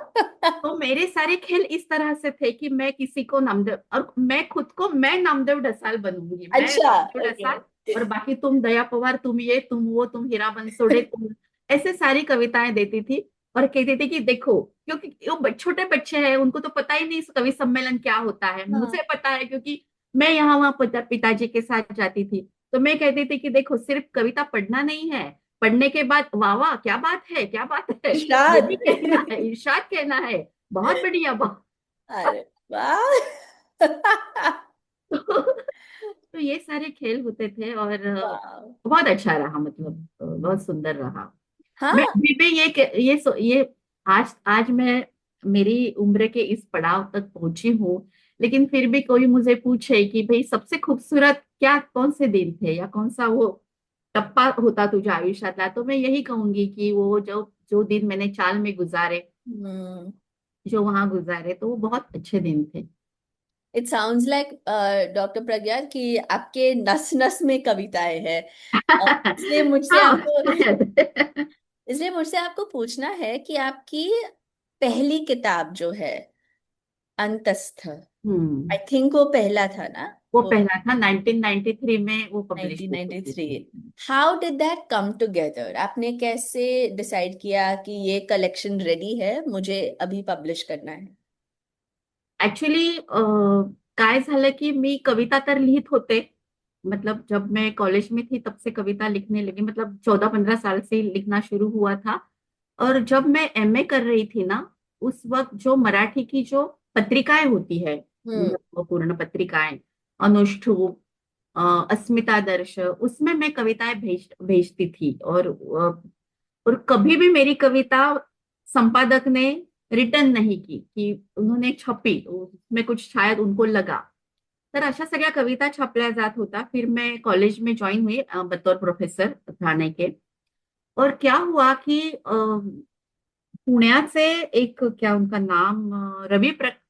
तो मेरे सारे खेल इस तरह से थे कि मैं किसी को नामदेव, और मैं खुद को मैं नामदेव ढसाल बनूंगी, मैं अच्छा। नामदेव ओके। ढसाल, और बाकी तुम दया पवार, तुम ये, तुम वो, तुम हीरा बंसोड़े, तुम, ऐसे सारी कविताएं देती थी। और कहती थी कि देखो, क्योंकि वो छोटे बच्चे हैं, उनको तो पता ही नहीं इस कवि सम्मेलन क्या होता है, हाँ। मुझे पता है क्योंकि मैं यहाँ वहां पिताजी के साथ जाती थी। तो मैं कहती थी कि देखो, सिर्फ कविता पढ़ना नहीं है, पढ़ने के बाद वाह वाह क्या बात है, क्या बात है, ये इरशाद। भी कहना है, इरशाद कहना है, बहुत बढ़िया, बहुत। अरे वाह। तो ये सारे खेल होते थे, और वाह। बहुत अच्छा रहा, मतलब बहुत सुंदर रहा। मैं हाँ। अभी भी ये आज आज मैं मेरी उम्र के इस पड़ाव तक पहुंची हूँ, लेकिन फिर भी कोई मुझे पूछे कि भाई सबसे खूबसूरत क्या, कौन से दिन थे, या कौन सा वो टप्पा होता तुझ्या आयुष्यातला, तो मैं यही कहूंगी कि वो जो जो दिन मैंने चाल में गुजारे, हम्म। जो वहां गुजारे, तो वो बहुत अच्छे दिन थे। इट साउंड्स लाइक डॉक्टर प्रज्ञा कि आपके नस नस में कविताएं हैं। इसलिए मुझसे हाँ आपको शायद। इसलिए मुझसे आपको पूछना है कि आपकी पहली किताब जो है अंतस्थ, हम्म। आई थिंक वो पहला था ना? वो वो पहला था, 1993 में वो पब्लिश हुई थी। 1993। How did that come together? आपने कैसे डिसाइड किया कि ये कलेक्शन रेडी है, मुझे अभी पब्लिश करना है? ऍक्च्युली काय झालं की मी कविता तर लिहित होते, मतलब जब मैं कॉलेज में थी तब से कविता लिखने लगी, मतलब 14-15 साल से लिखना शुरू हुआ था। और जब मैं एमए कर रही थी ना, उस वक्त जो मराठी की जो पत्रिकाएं होती है, हम्म। महत्वपूर्ण पत्रिकाएं, अनुष्ठुप, अस्मिता दर्श, उसमें मैं कविताएं भेजती थी। और कभी भी मेरी कविता संपादक ने रिटर्न नहीं की कि उन्होंने छपी, तो उसमें कुछ शायद उनको लगा। तर अशा सगळ्या कविता छापल्या जात होता। फिर मैं कॉलेज में ज्वाइन हुई बतौर प्रोफेसर ठाणे के। और क्या हुआ कि पुण्याचे एक, क्या उनका नाम,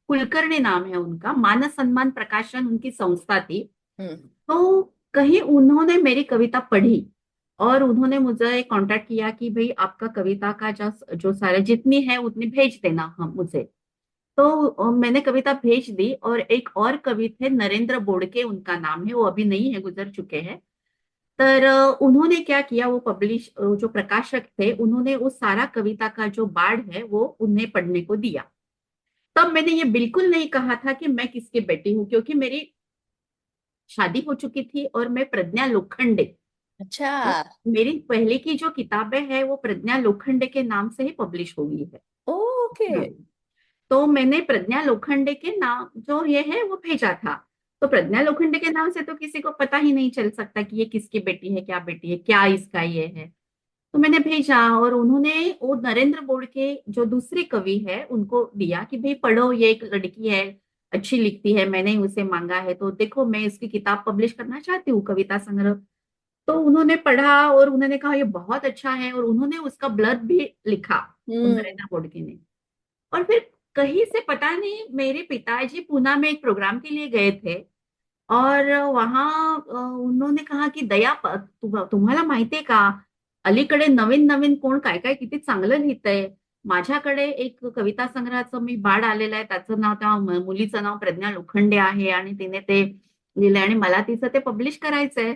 कुलकर्णी नाम है उनका, मान सम्मान प्रकाशन उनकी संस्था थी। हम्म। तो कहीं उन्होंने मेरी कविता पढ़ी, और उन्होंने मुझे कांटेक्ट किया कि भाई आपका कविता का जो जो सारे जितनी है उतनी भेज देना हम मुझे। तो मैंने कविता भेज दी। और एक और कवि थे, नरेंद्र बोडके उनका नाम है, वो अभी नहीं है, गुजर चुके हैं। तर उन्होंने क्या किया, वो जो प्रकाशक थे, उन्होंने वो सारा कविता का जो बाढ़ है वो उन्हें पढ़ने को दिया। तब मैंने ये बिल्कुल नहीं कहा था कि मैं किसकी बेटी हूँ, क्योंकि मेरी शादी हो चुकी थी और मैं प्रज्ञा लोखंडे। अच्छा। हाँ, मेरी पहले की जो किताबें हैं वो प्रज्ञा लोखंडे के नाम से ही पब्लिश हुई है। ओके। हम्म। तो मैंने प्रज्ञा लोखंडे के नाम जो ये है वो भेजा था। तो प्रज्ञा लोखंडे के नाम से तो किसी को पता ही नहीं चल सकता कि ये किसकी बेटी है, क्या बेटी है, क्या इसका ये है। तो मैंने भेजा और उन्होंने वो नरेंद्र बोड के जो दूसरे कवि है उनको दिया कि भाई पढ़ो, ये एक लड़की है, अच्छी लिखती है, मैंने उसे मांगा है, तो देखो मैं इसकी किताब पब्लिश करना चाहती हूँ, कविता संग्रह। तो उन्होंने पढ़ा और उन्होंने कहा ये बहुत अच्छा है, और उन्होंने उसका ब्लर्ब भी लिखा, उन हम्म। नरेंद्र बोडके ने। और फिर कहीं से पता नहीं मेरे पिताजी पूना में एक प्रोग्राम के लिए गए थे, और वहां उन्होंने कहा की दया तुम्हाला माहितीये का, अलीकडे नवीन नवीन कोण काय काय किती चांगलं लिहितंय, माझ्याकडे एक कविता संग्रहाचं मी बाळ आलेलं आहे, त्याचं नाव, त्या मुलीचं नाव प्रज्ञा लोखंडे आहे, आणि तिने ते लिहिलंय आणि मला तिचं ते पब्लिश करायचंय.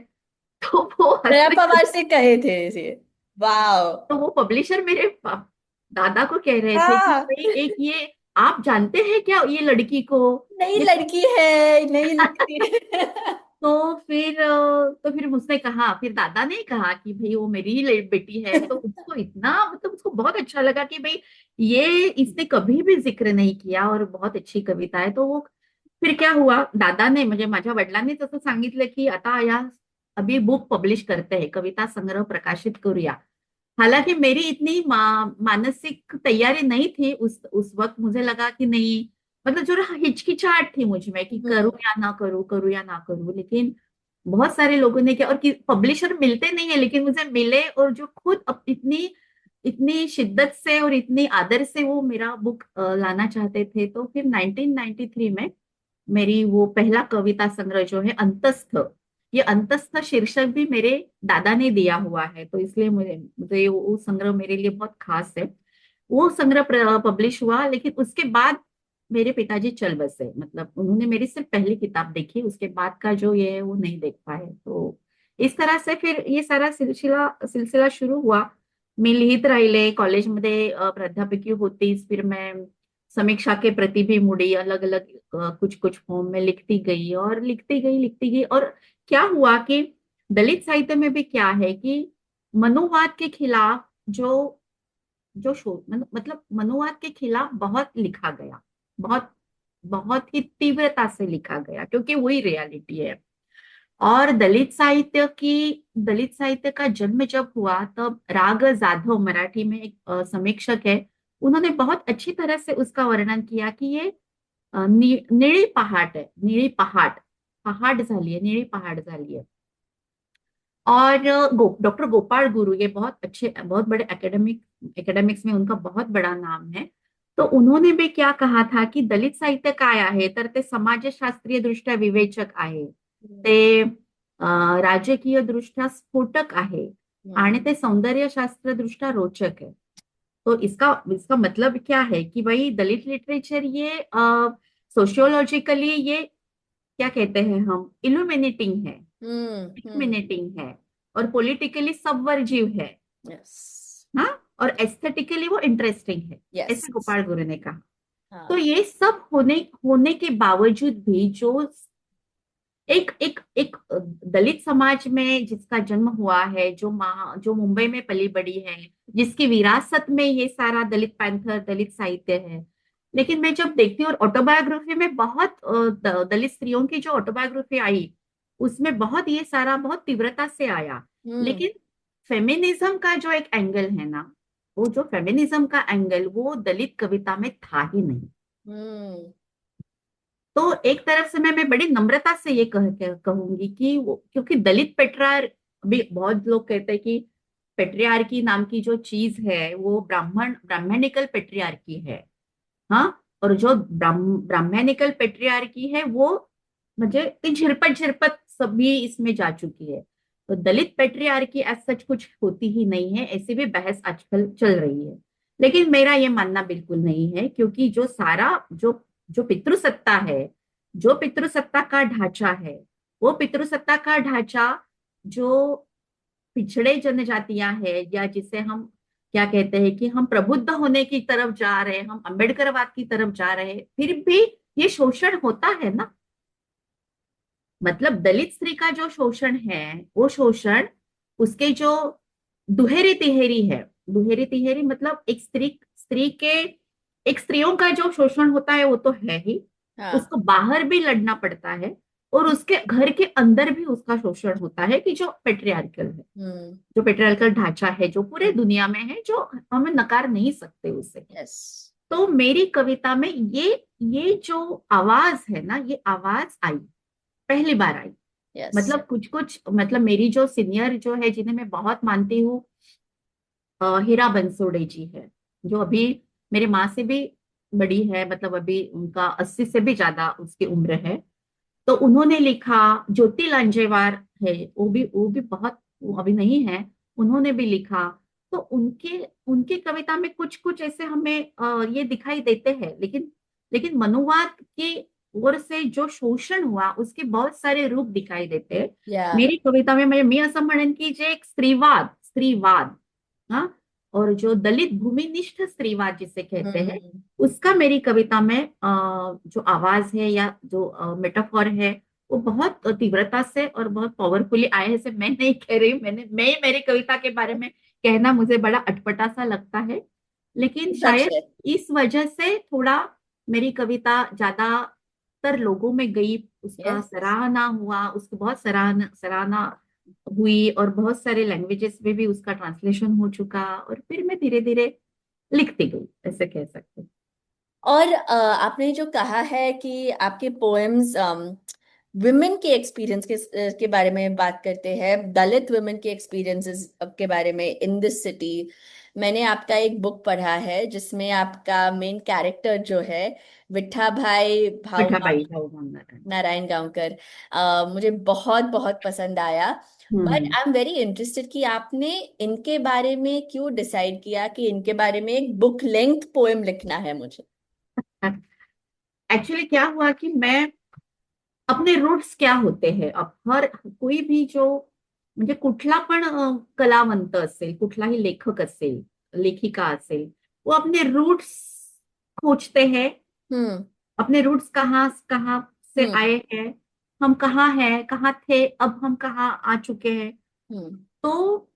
तो वो दया हंसने पवार लगे। से कहे थे इसे? वाह। तो वो पब्लिशर मेरे दादा को कह रहे थे कि हाँ। भाई एक ये, आप जानते हैं क्या ये लड़की को, नई ये लड़की है, नहीं लिखती है। तो फिर उसने कहा, फिर दादा ने कहा कि भाई वो मेरी ही बेटी है। तो उसको इतना, मतलब उसको बहुत अच्छा लगा कि भाई ये इसने कभी भी जिक्र नहीं किया, और बहुत अच्छी कविता है। तो वो फिर क्या हुआ, दादा ने म्हणजे माझ्या वडिलांनी तसं सांगितलं की आता या अभी बुक पब्लिश करते हैं, कविता संग्रह प्रकाशित करूया। हालांकि मेरी इतनी मानसिक तैयारी नहीं थी उस वक्त, मुझे लगा कि नहीं, मतलब जो हिचकिचाहट थी मुझ में कि करूँ हम्म। या ना करूँ, करूँ या ना करूँ। लेकिन बहुत सारे लोगों ने किया, और पब्लिशर मिलते नहीं है, लेकिन मुझे मिले, और जो खुद इतनी इतनी शिद्दत से और इतनी आदर से वो मेरा बुक लाना चाहते थे। तो फिर 1993 में मेरी वो पहला कविता संग्रह जो है अंतस्थ, ये अंतस्थ शीर्षक भी मेरे दादा ने दिया हुआ है, तो इसलिए मुझे मुझे वो संग्रह मेरे लिए बहुत खास है। वो संग्रह पब्लिश हुआ, लेकिन उसके बाद मेरे पिताजी चल बसे, मतलब उन्होंने मेरी सिर्फ पहली किताब देखी, उसके बाद का जो ये है वो नहीं देख पाए। तो इस तरह से फिर ये सारा सिलसिला सिलसिला शुरू हुआ। मी लिहित राहिले कॉलेजमध्ये, प्राध्यापकी होतीच, फिर मैं समीक्षा के प्रति भी मुड़ी, अलग अलग कुछ कुछ फॉर्म में लिखती गई, और लिखती गई। और क्या हुआ कि दलित साहित्य में भी क्या है कि मनुवाद के खिलाफ जो जो शोध, मतलब मनुवाद के खिलाफ बहुत लिखा गया, बहुत बहुत ही तीव्रता से लिखा गया, क्योंकि वही रियलिटी है। और दलित साहित्य का जन्म जब हुआ, तब राग जाधव मराठी में एक समीक्षक है, उन्होंने बहुत अच्छी तरह से उसका वर्णन किया कि ये निळी पहाट है, निळी पहाट, पहाट झाली है, निळी पहाट झाली है। और डॉक्टर गोपाल गुरु, ये बहुत अच्छे, बहुत बड़े एकेडमिक्स में उनका बहुत बड़ा नाम है। तो उन्होंने भी क्या कहा था कि दलित साहित्य काय आहे, तर ते समाजशास्त्रीय दृष्ट्या विवेचक आहे, ते राजकीय दृष्ट्या स्फोटक आहे, आणि ते सौंदर्यशास्त्र दृष्ट्या रोचक है। तो इसका इसका मतलब क्या है कि भाई दलित लिटरेचर ये सोशियोलॉजिकली ये क्या कहते हैं हम, इल्यूमिनेटिंग है, हम्म। इल्यूमिनेटिंग है, और पॉलिटिकली सबवर्जिव है। यस। हाँ, और एस्थेटिकली वो इंटरेस्टिंग है, यस। ऐसे गोपाल गुरु ने कहा। तो हाँ। ये सब होने होने के बावजूद भी जो एक एक एक दलित समाज में जिसका जन्म हुआ है, जो मुंबई में पली बड़ी है, जिसकी विरासत में ये सारा दलित पैंथर, दलित साहित्य है। लेकिन मैं जब देखती हूँ, और ऑटोबायोग्राफी में बहुत दलित स्त्रियों की जो ऑटोबायोग्राफी आई, उसमें बहुत ये सारा बहुत तीव्रता से आया। हम्म। लेकिन फेमिनिज्म का जो एक एंगल है ना, वो जो फेमिनिज्म का एंगल वो दलित कविता में था ही नहीं। हम्म। तो एक तरफ से मैं बड़ी नम्रता से ये कहूंगी कि वो, क्योंकि दलित पेट्रार, अभी बहुत लोग कहते हैं कि पेट्रियार्की नाम की जो चीज है वो ब्राह्मणिकल पेट्रियार्की है। हाँ, और जो ब्राह्मणिकल पेट्रियार्की है वो म्हणजे ती झिरपत झिरपत सभी इसमें जा चुकी है। तो दलित पेट्रियार्की एज सच कुछ होती ही नहीं है, ऐसी भी बहस आजकल चल रही है। लेकिन मेरा ये मानना बिल्कुल नहीं है, क्योंकि जो सारा जो जो पितृसत्ता है, जो पितृसत्ता का ढांचा है, वो पितृसत्ता का ढांचा जो पिछड़े जनजातियां हैं, या जिसे हम क्या कहते हैं कि हम प्रबुद्ध होने की तरफ जा रहे हैं, हम अम्बेडकरवाद की तरफ जा रहे हैं, फिर भी ये शोषण होता है ना। मतलब दलित स्त्री का जो शोषण है, वो शोषण उसके जो दुहेरी तिहेरी है, दुहेरी तिहेरी मतलब एक स्त्री स्त्री के एक स्त्रियों का जो शोषण होता है वो तो है ही, हाँ। उसको बाहर भी लड़ना पड़ता है, और उसके घर के अंदर भी उसका शोषण होता है, कि जो पेट्रियार्कल है, हम्म। जो पेट्रियार्कल ढांचा है जो पूरे दुनिया में है, जो हमें नकार नहीं सकते उसे। यस। तो मेरी कविता में ये जो आवाज है ना, ये आवाज आई, पहली बार आई। यस। मतलब कुछ कुछ मतलब मेरी जो सीनियर जो है, जिन्हें मैं बहुत मानती हूँ, हीरा बंसोड़े जी है, जो अभी मेरे माँ से भी बड़ी है, मतलब अभी उनका 80 से भी ज्यादा उसकी उम्र है। तो उन्होंने लिखा, ज्योति लांजेवार है, वो भी बहुत, वो अभी नहीं है, उन्होंने भी लिखा। तो उनके उनके कविता में कुछ कुछ ऐसे हमें ये दिखाई देते हैं, लेकिन लेकिन मनुवाद की ओर से जो शोषण हुआ उसके बहुत सारे रूप दिखाई देते हैं या। मेरी कविता में। मी असं म्हणेन की जे एक स्त्रीवाद स्त्रीवाद, हाँ, और जो दलित भूमिनिष्ठ स्त्रीवाद जिसे कहते हैं, हम्म। उसका मेरी कविता में जो आवाज है या जो मेटाफॉर है, वो बहुत तीव्रता से और बहुत पावरफुली आए हैं। से मैं नहीं कह रही, मैं मेरी कविता के बारे में कहना मुझे बड़ा अटपटा सा लगता है, लेकिन सच शायद है। इस वजह से थोड़ा मेरी कविता ज्यादातर लोगों में गई, उसका यस। सराहना हुआ, उसकी बहुत सराहना सराहना हुई, और बहुत सारे लैंग्वेजेस में भी उसका ट्रांसलेशन हो चुका, और फिर मैं धीरे धीरे लिखती गई, ऐसे कह सकते हैं। और आपने जो कहा है कि आपके पोएम्स विमेन के एक्सपीरियंस के बारे में बात करते हैं, दलित वुमेन के एक्सपीरियंसेस के बारे में इन दिस सिटी। मैंने आपका एक बुक पढ़ा है जिसमें आपका मेन कैरेक्टर जो है विठा भाई भाव मिठाबाई भाऊ मांगणार। नारायण गांवकर, मुझे बहुत बहुत पसंद आया। But hmm. I am very interested कि आपने इनके बारे में क्यों डिसाइड किया कि इनके बारे में एक बुक लेंथ पोएम लिखना है मुझे। एक्चुअली क्या हुआ कि मैं अपने रूट्स क्या होते हैं, अब हर कोई भी जो म्हणजे कुठला पण कलावंत असेल, कुठलाही लेखक असेल, लेखिका असेल, वो अपने रूट्स खोजते हैं। हम्म। अपने रूट्स कहाँ कहाँ से हम्म। आए हैं, हम कहाँ हैं, कहाँ थे, अब हम कहाँ आ चुके हैं। हम्म। तो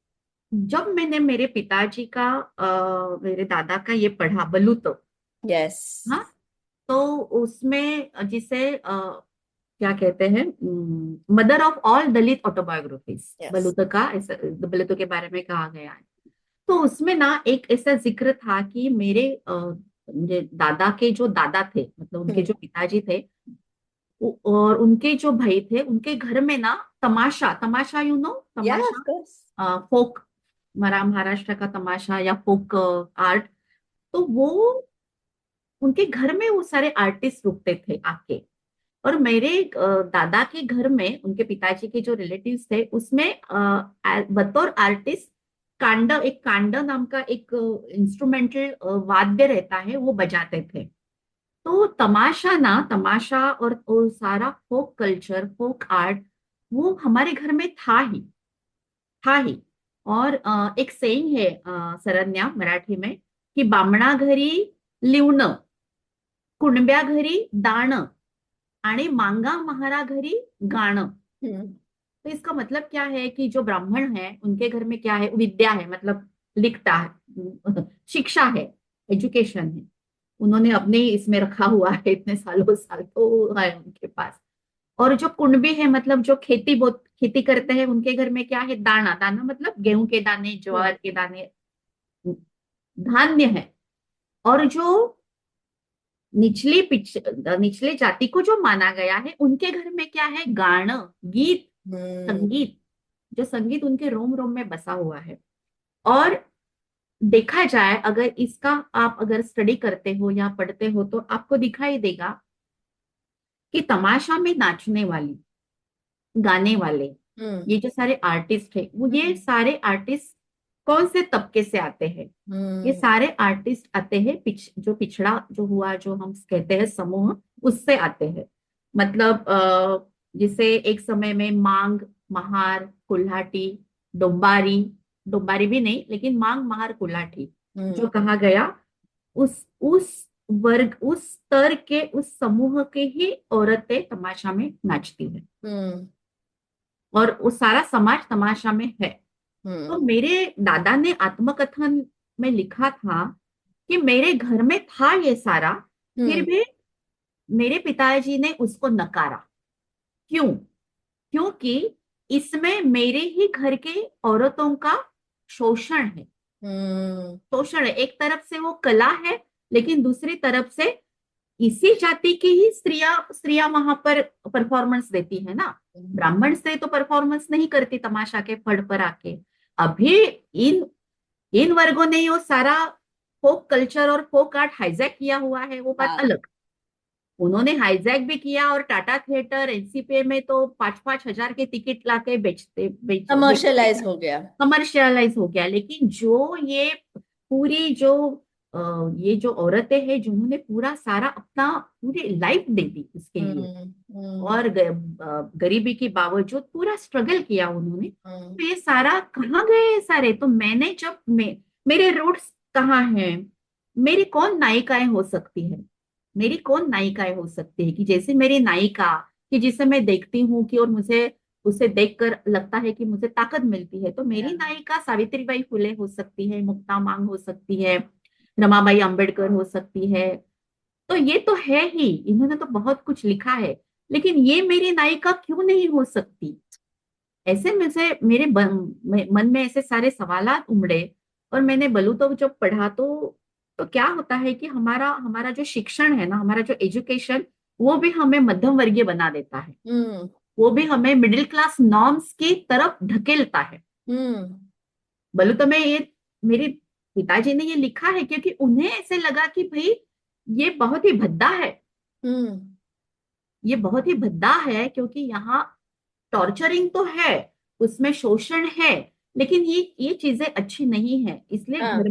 जब मैंने मेरे पिताजी का मेरे दादा का ये पढ़ा बलूत, यस। हाँ, तो उसमें जिसे क्या कहते हैं, mother of all Dalit autobiographies, yes. Baluta का ऐसा बलूत के बारे में कहा गया है। तो उसमें ना एक ऐसा जिक्र था कि मेरे दादा के जो दादा थे, मतलब उनके हम्म। जो पिताजी थे, और उनके जो भाई थे, उनके घर में ना तमाशा तमाशा या ऑफ तमाशा, कोर्स। फोक, महाराष्ट्र का तमाशा या फोक आर्ट, तो वो उनके घर में वो सारे आर्टिस्ट रुकते थे आके। और मेरे दादा के घर में उनके पिताजी के जो रिलेटिव्स थे, उसमें बतौर आर्टिस्ट कांड नाम का एक इंस्ट्रूमेंटल वाद्य रहता है, वो बजाते थे। तो तमाशा और सारा फोक कल्चर, फोक आर्ट, वो हमारे घर में था ही। और एक सेइंग है सरन्या मराठी में, कि बामणा घरी लिवणं, कुणब्या घरी दाणं, आणि मांगा महारा घरी गाणं। हम्म। तो इसका मतलब क्या है कि जो ब्राह्मण है उनके घर में क्या है, विद्या है, मतलब लिखता है, शिक्षा है, एजुकेशन है, उन्होंने अपने ही इसमें रखा हुआ है, इतने सालों साल तो है उनके पास। और जो कुणबी है, मतलब जो खेती करते हैं, उनके घर में क्या है, दाना, दाना मतलब गेहूं के दाने, ज्वार हम्म। के दाने, धान्य है। और जो निचले जाति को जो माना गया है, उनके घर में क्या है, गाणं, गीत, हम्म। संगीत, जो संगीत उनके रोम रोम में बसा हुआ है। और देखा जाए, अगर इसका आप अगर स्टडी करते हो या पढ़ते हो, तो आपको दिखाई देगा कि तमाशा में नाचने वाली, गाने वाले, हम्म। ये जो सारे आर्टिस्ट है वो ये हम्म। सारे आर्टिस्ट कौन से तबके से आते हैं? ये हम्म। सारे आर्टिस्ट आते हैं जो पिछड़ा जो हुआ, जो हम कहते हैं समूह, उससे आते हैं। मतलब जिसे एक समय में मांग, महार, कुल्हाटी, डोम्बारी, डोम्बारी भी नहीं लेकिन मांग, महार, कुल्हाटी जो हम्म। कहा गया, उस वर्ग, उस स्तर के, उस समूह के ही औरतें तमाशा में नाचती है, हम्म। और वो सारा समाज तमाशा में है। तो हम्म। मेरे दादा ने आत्मकथन में लिखा था कि मेरे घर में था ये सारा, फिर हम्म। भी मेरे पिताजी ने उसको नकारा। क्यों? क्योंकि इसमें मेरे ही घर के औरतों का शोषण है। हम्म। शोषण है, एक तरफ से वो कला है, लेकिन दूसरी तरफ से इसी जाति की ही स्त्रियां स्त्रियां वहां पर परफॉर्मेंस देती है ना। ब्राह्मण से तो परफॉर्मेंस नहीं करती तमाशा के फड़ पर आके। अभी इन इन वर्गों ने वो सारा फोक कल्चर और फोक आर्ट हाईजैक किया हुआ है, वो बात हाँ। अलग। उन्होंने हाईजैक भी किया, और टाटा थिएटर, एनसीपी में तो 5-5 हजार के टिकट लाके बेचते, कमर्शलाइज हो गया। कमर्शियलाइज हो गया। लेकिन जो ये पूरी जो ये जो औरतें हैं जिन्होंने पूरा सारा अपना पूरी लाइफ दे दी इसके लिए, हम्म। हम्म। और गरीबी के बावजूद पूरा स्ट्रगल किया उन्होंने, हम्म। तो ये सारा कहाँ गए ये सारे? तो मैंने जब मेरे रूट्स कहाँ हैं? मेरी कौन नायिकाएं हो सकती है? मेरी कौन नायिकाएं हो सकती है कि जैसे मेरी नायिका, कि जिसे मैं देखती हूँ कि और मुझे उसे देखकर लगता है कि मुझे ताकत मिलती है, तो मेरी Yeah. नायिका सावित्रीबाई फुले हो सकती है, मुक्ता मांग हो सकती है, रमाबाई अंबेडकर हो सकती है। तो ये तो है ही, इन्होंने तो बहुत कुछ लिखा है, लेकिन ये मेरी नायिका क्यों नहीं हो सकती? ऐसे में से मेरे मन में ऐसे सारे सवालात उमड़े। और मैंने बोलूँ तो जब पढ़ा तो क्या होता है कि हमारा हमारा जो शिक्षण है ना, हमारा जो एजुकेशन, वो भी हमें मध्यम वर्गीय बना देता है। हम्म। वो भी हमें मिडिल क्लास नॉर्म्स की तरफ ढकेलता है। हम्म। बोलूँ तो मैं ये, मेरे पिताजी ने ये लिखा है क्योंकि उन्हें ऐसे लगा कि भाई ये बहुत ही भद्दा है, हम्म। ये बहुत ही भद्दा है, क्योंकि यहाँ टॉर्चरिंग तो है, उसमें शोषण है, लेकिन ये चीजें अच्छी नहीं है। इसलिए हाँ।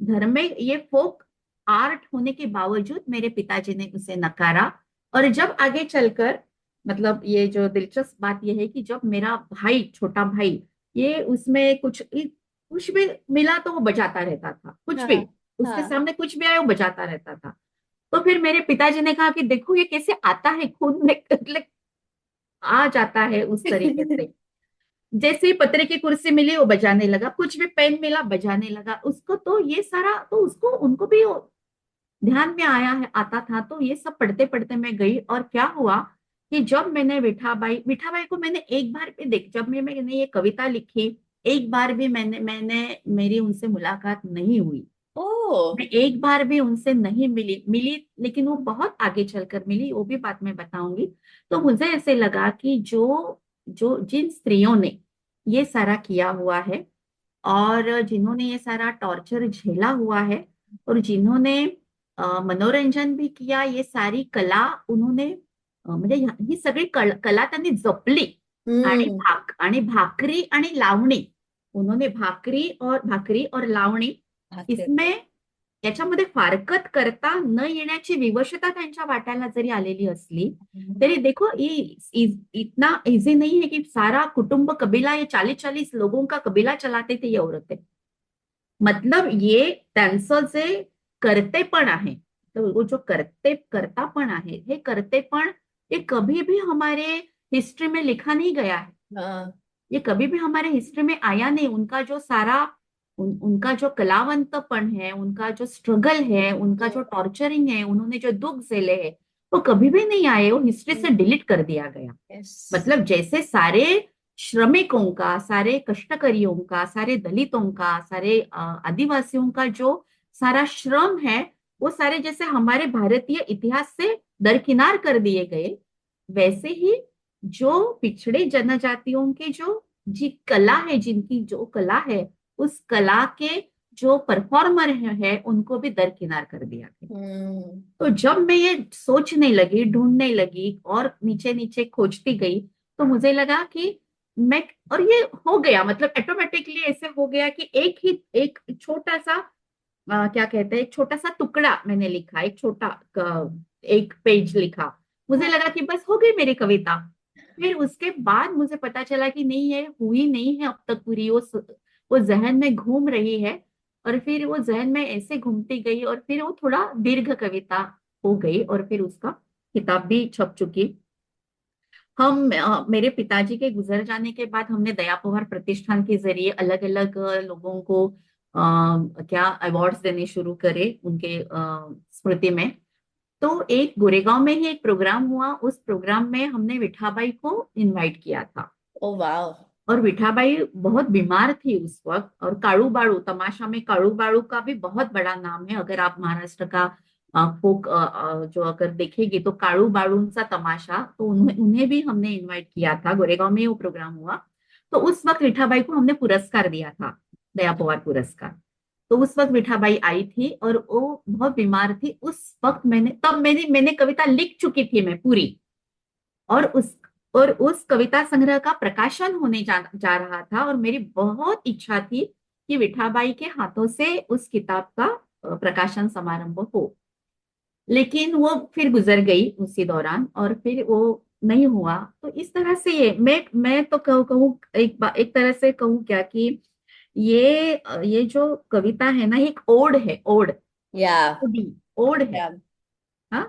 घर में ये फोक आर्ट होने के बावजूद मेरे पिताजी ने उसे नकारा। और जब आगे चलकर, मतलब ये जो दिलचस्प बात यह है कि जब मेरा भाई, छोटा भाई, ये उसमें कुछ भी मिला तो वो बजाता रहता था, कुछ भी हाँ। उसके हाँ। सामने कुछ भी आया वो बजाता रहता था। तो फिर मेरे पिताजी ने कहा कि देखो ये कैसे आता है, खून में मतलब आ जाता है उस तरीके से। जैसे ही पतरे की कुर्सी मिली वो बजाने लगा, कुछ भी पेन मिला बजाने लगा उसको। तो ये सारा तो उसको उनको भी वो ध्यान में आया है, आता था। तो ये सब पढ़ते पढ़ते मैं गई, और क्या हुआ कि जब मैंने विठाबाई को मैंने एक बार भी देख, जब मैंने ये कविता लिखी, एक बार भी मैंने मैंने मेरी उनसे मुलाकात नहीं हुई। ओ। मैं एक बार भी उनसे नहीं मिली मिली लेकिन वो बहुत आगे चलकर मिली, वो भी बात मैं बताऊंगी। तो मुझे ऐसे लगा कि जो जो जिन स्त्रियों ने ये सारा किया हुआ है, और जिन्होंने ये सारा टॉर्चर झेला हुआ है, और जिन्होंने मनोरंजन भी किया, ये सारी कला उन्होंने म्हणजे ही सगळी कला त्यांनी जपली। हम्म। आणि भाकरी आणि लावणी, उन्होंने भाकरी और लावणी, भागते। इसमें याच्यामध्ये फारकत करता न येण्याची विवशता त्यांच्या वाट्याला जरी आलेली असली, तरी देखो इतना इजी नहीं है कि सारा कुटुंब कबीला, ये 40-40 लोगों का कबीला चलाते थे ये औरतें। मतलब ये त्यांचं जे करतेपण आहे, तो वो जो करतापण आहे, हे करतेपण ये कभी भी हमारे हिस्ट्री में लिखा नहीं गया है। हाँ। ये कभी भी हमारे हिस्ट्री में आया नहीं। उनका जो सारा उनका जो कलावंतपन है, उनका जो स्ट्रगल है, उनका जो टॉर्चरिंग है, उन्होंने जो दुख झेले हैं, वो कभी भी नहीं आए, वो हिस्ट्री से डिलीट कर दिया गया। यस। मतलब जैसे सारे श्रमिकों का, सारे कष्टकरियों का, सारे दलितों का, सारे आदिवासियों का जो सारा श्रम है, वो सारे जैसे हमारे भारतीय इतिहास से दरकिनार कर दिए गए, वैसे ही जो पिछड़े जनजातियों के जो जी कला है, जिनकी जो कला है, उस कला के जो परफॉर्मर है उनको भी दरकिनार कर दिया गया। हम्म। तो जब मैं ये सोचने लगी, ढूंढने लगी और नीचे नीचे खोजती गई, तो मुझे लगा कि मैं, और ये हो गया, मतलब ऑटोमेटिकली ऐसे हो गया कि एक छोटा सा क्या कहते हैं, एक छोटा सा टुकड़ा मैंने लिखा, एक छोटा एक पेज लिखा। मुझे हाँ। लगा कि बस हो गई मेरी कविता। फिर उसके बाद मुझे पता चला कि नहीं, ये हुई नहीं है अब तक पूरी, वो जहन में घूम रही है। और फिर वो जहन में ऐसे घूमती गई, और फिर वो थोड़ा दीर्घ कविता हो गई, और फिर उसका किताब भी छप चुकी। मेरे पिताजी के गुजर जाने के बाद हमने दया पवार प्रतिष्ठान के जरिए अलग अलग लोगों को क्या अवार्ड्स देने शुरू करे उनके स्मृति में। तो एक गोरेगांव में ही एक प्रोग्राम हुआ, उस प्रोग्राम में हमने विठाबाई को इनवाइट किया था। ओ वाह। और विठाबाई बहुत बीमार थी उस वक्त, और काड़ू बाड़ू तमाशा में काड़ू बाड़ू का भी बहुत बड़ा नाम है। अगर आप महाराष्ट्र का फोक जो अगर देखेंगे तो काड़ू बाड़ूंचा तमाशा, तो उन्हें भी हमने इनवाइट किया था, गोरेगांव में वो प्रोग्राम हुआ। तो उस वक्त विठाबाई को हमने पुरस्कार दिया था, दया पवार पुरस्कार। तो उस वक्त विठाबाई आई थी और वो बहुत बीमार थी उस वक्त। मैंने मैंने कविता लिख चुकी थी मैं पूरी। और उस कविता संग्रह का प्रकाशन होने जा रहा था, और मेरी बहुत इच्छा थी कि विठाबाई के हाथों से उस किताब का प्रकाशन समारंभ हो। लेकिन वो फिर गुजर गई उसी दौरान, और फिर वो नहीं हुआ। तो इस तरह से ये मैं तो कहूँ एक तरह से कहूँ क्या कि ये जो कविता है ना, एक ओड है, ओड, या ओडी, ओड है। या हाँ।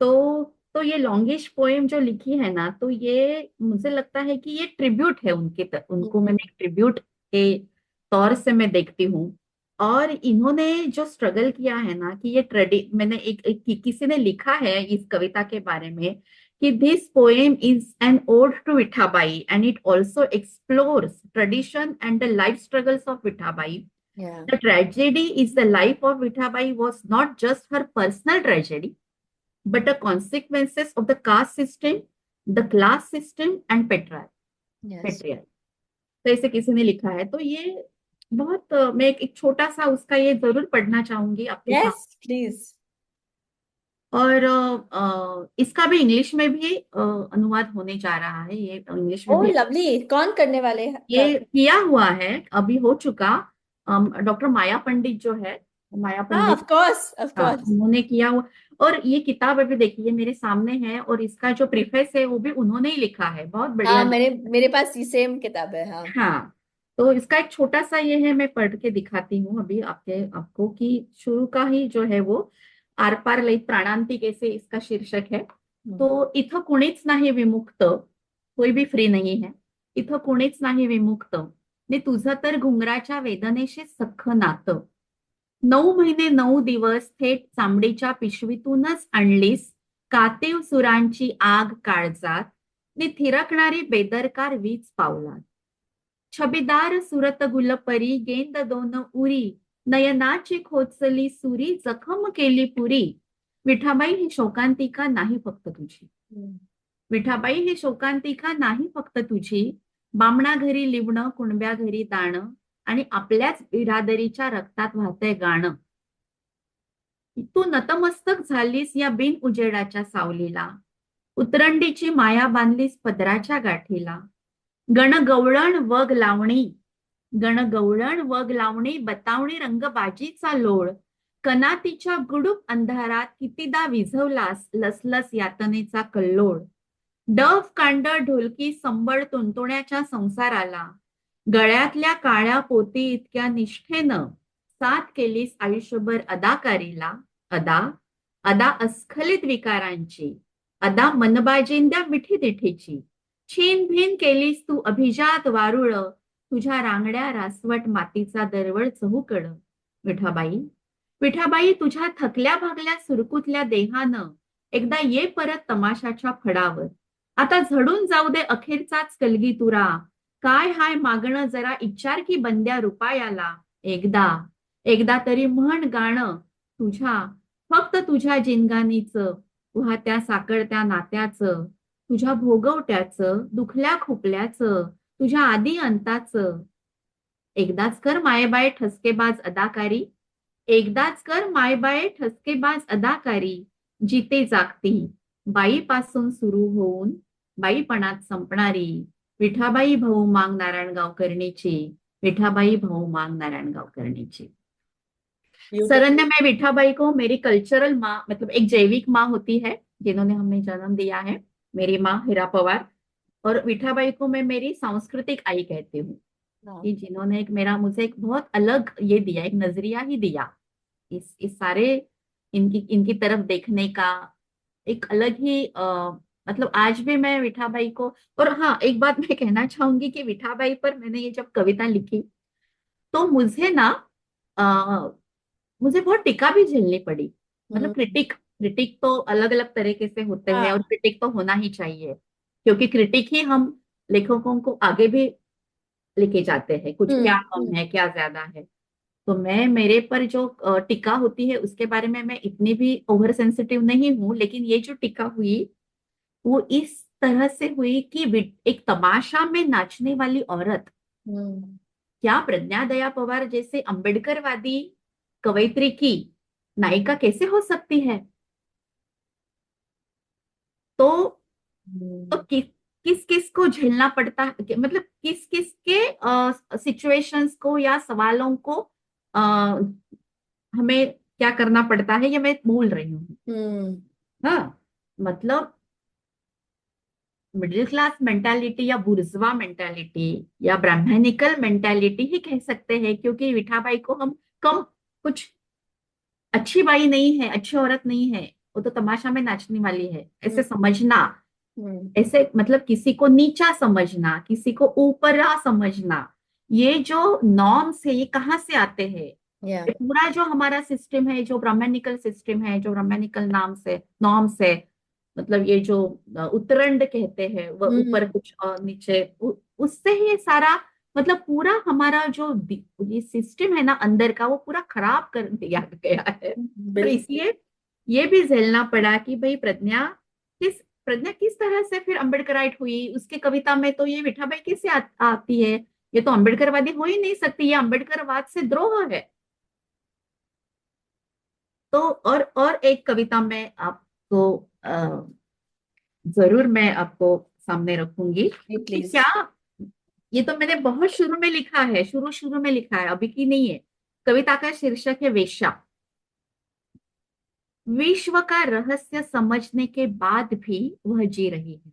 तो ये लॉन्गिश पोएम जो लिखी है ना, तो ये मुझे लगता है कि ये ट्रिब्यूट है उनको मैंने एक ट्रिब्यूट के तौर से मैं देखती हूँ। और इन्होंने जो स्ट्रगल किया है ना, कि ये मैंने किसी ने लिखा है इस कविता के बारे में कि this poem is an ode to Vithabai and it also explores tradition and the life struggles of Vithabai. या The tragedy is the life of Vithabai was not just her personal tragedy, but the consequences of the caste system, the class system and yes patriarchy. तो ऐसे किसी ने लिखा है, तो ये बहुत मैं एक छोटा सा उसका ये जरूर पढ़ना चाहूंगी आपके यस साथ। प्लीज। और इसका भी इंग्लिश में भी अनुवाद होने जा रहा है, ये इंग्लिश में ओ भी। लवली, कौन करने वाले हैं ये किया हुआ है, अभी हो चुका। डॉक्टर माया पंडित जो है, माया हाँ पंडित, ऑफ कोर्स ऑफ हाँ, कोर्स। उन्होंने किया हुआ। और ये किताब अभी देखिए मेरे सामने है, और इसका जो प्रीफेस है वो भी उन्होंने ही लिखा है, बहुत हाँ बढ़िया। मेरे मेरे पास ये सेम किताब है हाँ। हाँ। तो इसका एक छोटा सा ये है, मैं पढ़ के दिखाती हूँ अभी आपको कि शुरू का ही जो है वो, आर पार लई प्राणांतिक ऐसे इसका शीर्षक है। हम्म। तो इथं कुणीच नाही विमुक्त, कोई भी फ्री नहीं है. इथं कुणीच नाही विमुक्त, ने तुझं तर घुंगराच्या वेदनेशी सख्ख नातं. 9 महिने 9 दिवस थेट चामडीच्या पिशवीतूनच आणलीस कातीव सुरांची आग काळजात, ने थिरकणारी बेदरकार वीज पावलात. छबीदार सुरत गुलपरी गेंद दोन उरी, नयनाची खोचली सुरी जखम केली पुरी. विठाबाई ही शोकांतिका नाही फक्त तुझी. हम्म। विठाबाई ही शोकांतिका नाही फक्त तुझी. बामणा घरी लिवणं, कुणब्या घरी दाणं, आणि आपल्याच बिरादरीच्या रक्तात वाहतंय गाणं. तू नतमस्तक झालीस या बिन उजेडाच्या सावलीला, उतरंडीची माया बांधलीस पदराच्या गाठीला. गणगवळण वग लावणी, गणगवळण वग लावणी, बतावणी रंगबाजीचा लोळ. कनातीच्या गुडूप अंधारात कितीदा विझवलास लसलस यातनेचा कल्लोळ. डफ कांड ढोलकी संबळ तुणतुण्याच्या संसाराला, गळ्यातल्या काळ्या पोती इतक्या निष्ठेनं साथ केलीस आयुष्यभर अदाकारीला. अदा, अदा अस्खलित विकारांची, अदा मनबाजिंद्या मिठीदिठीची. छीन भिन केलीस तू अभिजात वारुळ, तुझ्या रांगड्या रासवट मातीचा दरवळ चहूकड. विठाबाई, विठाबाई, तुझ्या थकल्या भागल्या सुरकुतल्या देहानं एकदा ये परत तमाशाच्या फडावर. आता झडून जाऊ दे अखेरचाच कलगीतुरा, काय हाय मागणं जरा इच्चार की बंद्या रुपायाला. एकदा, एकदा तरी म्हण गाणं तुझ्या, फक्त तुझ्या जिनगानीचं, वाहत्या साकळत्या नात्याचं, तुझ्या भोगवट्याचं, दुखल्या खुपल्याचं, तुझ्या आदी अंताचं. एकदाच कर मायेबाय ठसकेबाज अदाकारी, एकदाच कर मायबाय ठसकेबाज अदाकारी. जिते जागती बाईपासून सुरू होऊन बाईपणात संपणारी, विठाबाई भाऊ मांग नारायणगाव करणीची, विठाबाई भाऊ मांग नारायणगाव करणीची। ब्यूटिफुल। सरन्य में विठाबाई को मेरी कल्चरल माँ, मतलब एक जैविक माँ होती है जिन्होंने हमें जन्म दिया है, मेरी माँ हीरा पवार। और विठाबाई को मैं मेरी सांस्कृतिक आई कहती हूँ, हाँ। कि जिन्होंने एक मेरा मुझे एक बहुत अलग ये दिया, एक नजरिया ही दिया इस सारे इनकी इनकी तरफ देखने का। एक अलग ही मतलब आज भी मैं विठाबाई को। और हाँ, एक बात मैं कहना चाहूंगी कि विठाबाई पर मैंने ये जब कविता लिखी तो मुझे ना मुझे बहुत टिका भी झेलनी पड़ी। मतलब हम्म। क्रिटिक क्रिटिक तो अलग अलग तरीके से होते हैं, और हाँ। क्रिटिक तो होना ही चाहिए, क्योंकि क्रिटिक ही हम लेखकों को आगे भी लेके जाते हैं, कुछ क्या कम हम्म। है क्या ज्यादा है। तो मैं मेरे पर जो टीका होती है उसके बारे में मैं इतनी भी ओवर सेंसिटिव नहीं हूँ, लेकिन ये जो टीका हुई वो इस तरह से हुई कि एक तमाशा में नाचने वाली औरत हम्म। क्या प्रज्ञा दया पवार जैसे अंबेडकरवादी कवयित्री की नायिका कैसे हो सकती है। तो हम्म। किस किस को झेलना पड़ता है, मतलब किस किस के सिचुएशंस को या सवालों को आ, हमें क्या करना पड़ता है, ये मैं भूल रही हूँ। हम्म। हाँ, मतलब मिडिल क्लास मेंटालिटी या बुर्जवा मेंटालिटी या ब्राह्मणिकल मेंटालिटी ही कह सकते हैं, क्योंकि विठाबाई को हम कम कुछ अच्छी बाई नहीं है, अच्छी औरत नहीं है, वो तो तमाशा में नाचने वाली है ऐसे समझना। हम्म। ऐसे मतलब किसी को नीचा समझना, किसी को ऊपरा समझना, ये जो नॉर्म्स है ये कहाँ से आते हैं। या। ये पूरा जो हमारा सिस्टम है, जो ब्राह्मणिकल सिस्टम है, जो ब्राह्मणिकल नाम से नॉर्म्स है, मतलब ये जो उत्तरंड कहते हैं, वह ऊपर हम्म। कुछ और नीचे उससे ही ये सारा, मतलब पूरा हमारा जो ये सिस्टम है ना अंदर का, वो पूरा खराब कर दिया गया है। और बिल्कुल। इसलिए ये भी झेलना पड़ा कि भाई प्रज्ञा किस तरह से फिर अम्बेडकराइट हुई। उसके कविता में तो ये विठाबाई कैसे आती है, ये तो अम्बेडकरवादी हो ही नहीं सकती, ये अम्बेडकरवाद से द्रोह है। तो और एक कविता मैं आपको जरूर मैं आपको सामने रखूंगी कि प्लीज। क्या, ये तो मैंने बहुत शुरू में लिखा है, शुरू शुरू में लिखा है, अभी की नहीं है। कविता का शीर्षक है वेश्या। विश्व का रहस्य समझने के बाद भी वह जी रही है।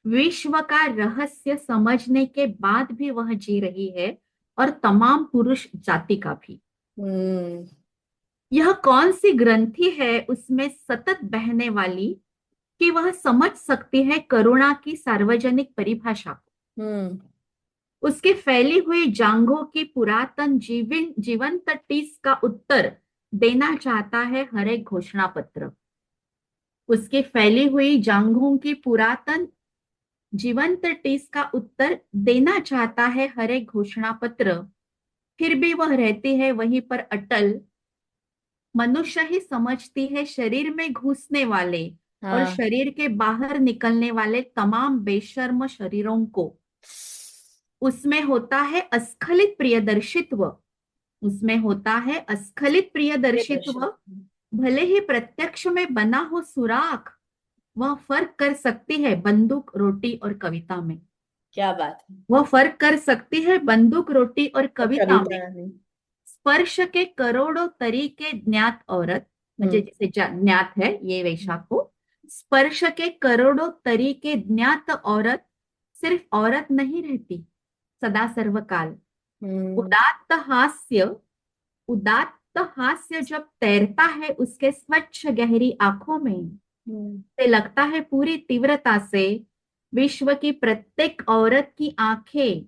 विश्व का रहस्य समझने के बाद भी वह जी रही है, और तमाम पुरुष जाति का भी। हम्म। यह कौन सी ग्रंथि है उसमें सतत बहने वाली, कि वह समझ सकती है करुणा की सार्वजनिक परिभाषा को। हम्म। उसकी फैली हुई जांघों की पुरातन जीवंत टीस का उत्तर देना चाहता है हर एक घोषणा पत्र। उसकी फैली हुई जांघों की पुरातन जीवंत टीस का उत्तर देना चाहता है हर एक घोषणा पत्र। फिर भी वह रहती है वहीं पर अटल। मनुष्य ही समझती है शरीर में घुसने वाले और हाँ। शरीर के बाहर निकलने वाले तमाम बेशर्म शरीरों को। उसमें होता है अस्खलित प्रियदर्शित्व। उसमें होता है अस्खलित ये प्रियदर्शित्व। दर्शन। भले ही प्रत्यक्ष में बना हो सुराख, वह फर्क कर सकती है बंदूक रोटी और कविता में। क्या बात है। वह फर्क कर सकती है बंदूक रोटी और और कविता में। कविता नहीं। स्पर्श के करोड़ों तरीके ज्ञात औरत, म्हणजे हम्म। जिसे ज्ञात है ये वैशा को। स्पर्श के करोड़ों तरीके ज्ञात औरत सिर्फ औरत नहीं रहती सदा सर्वकाल। हम्म। उदात्त हास्य, उदात्त हास्य जब तैरता है उसके स्वच्छ गहरी आंखों में, हम्म। से लगता है पूरी तीव्रता से विश्व की प्रत्येक औरत की आंखें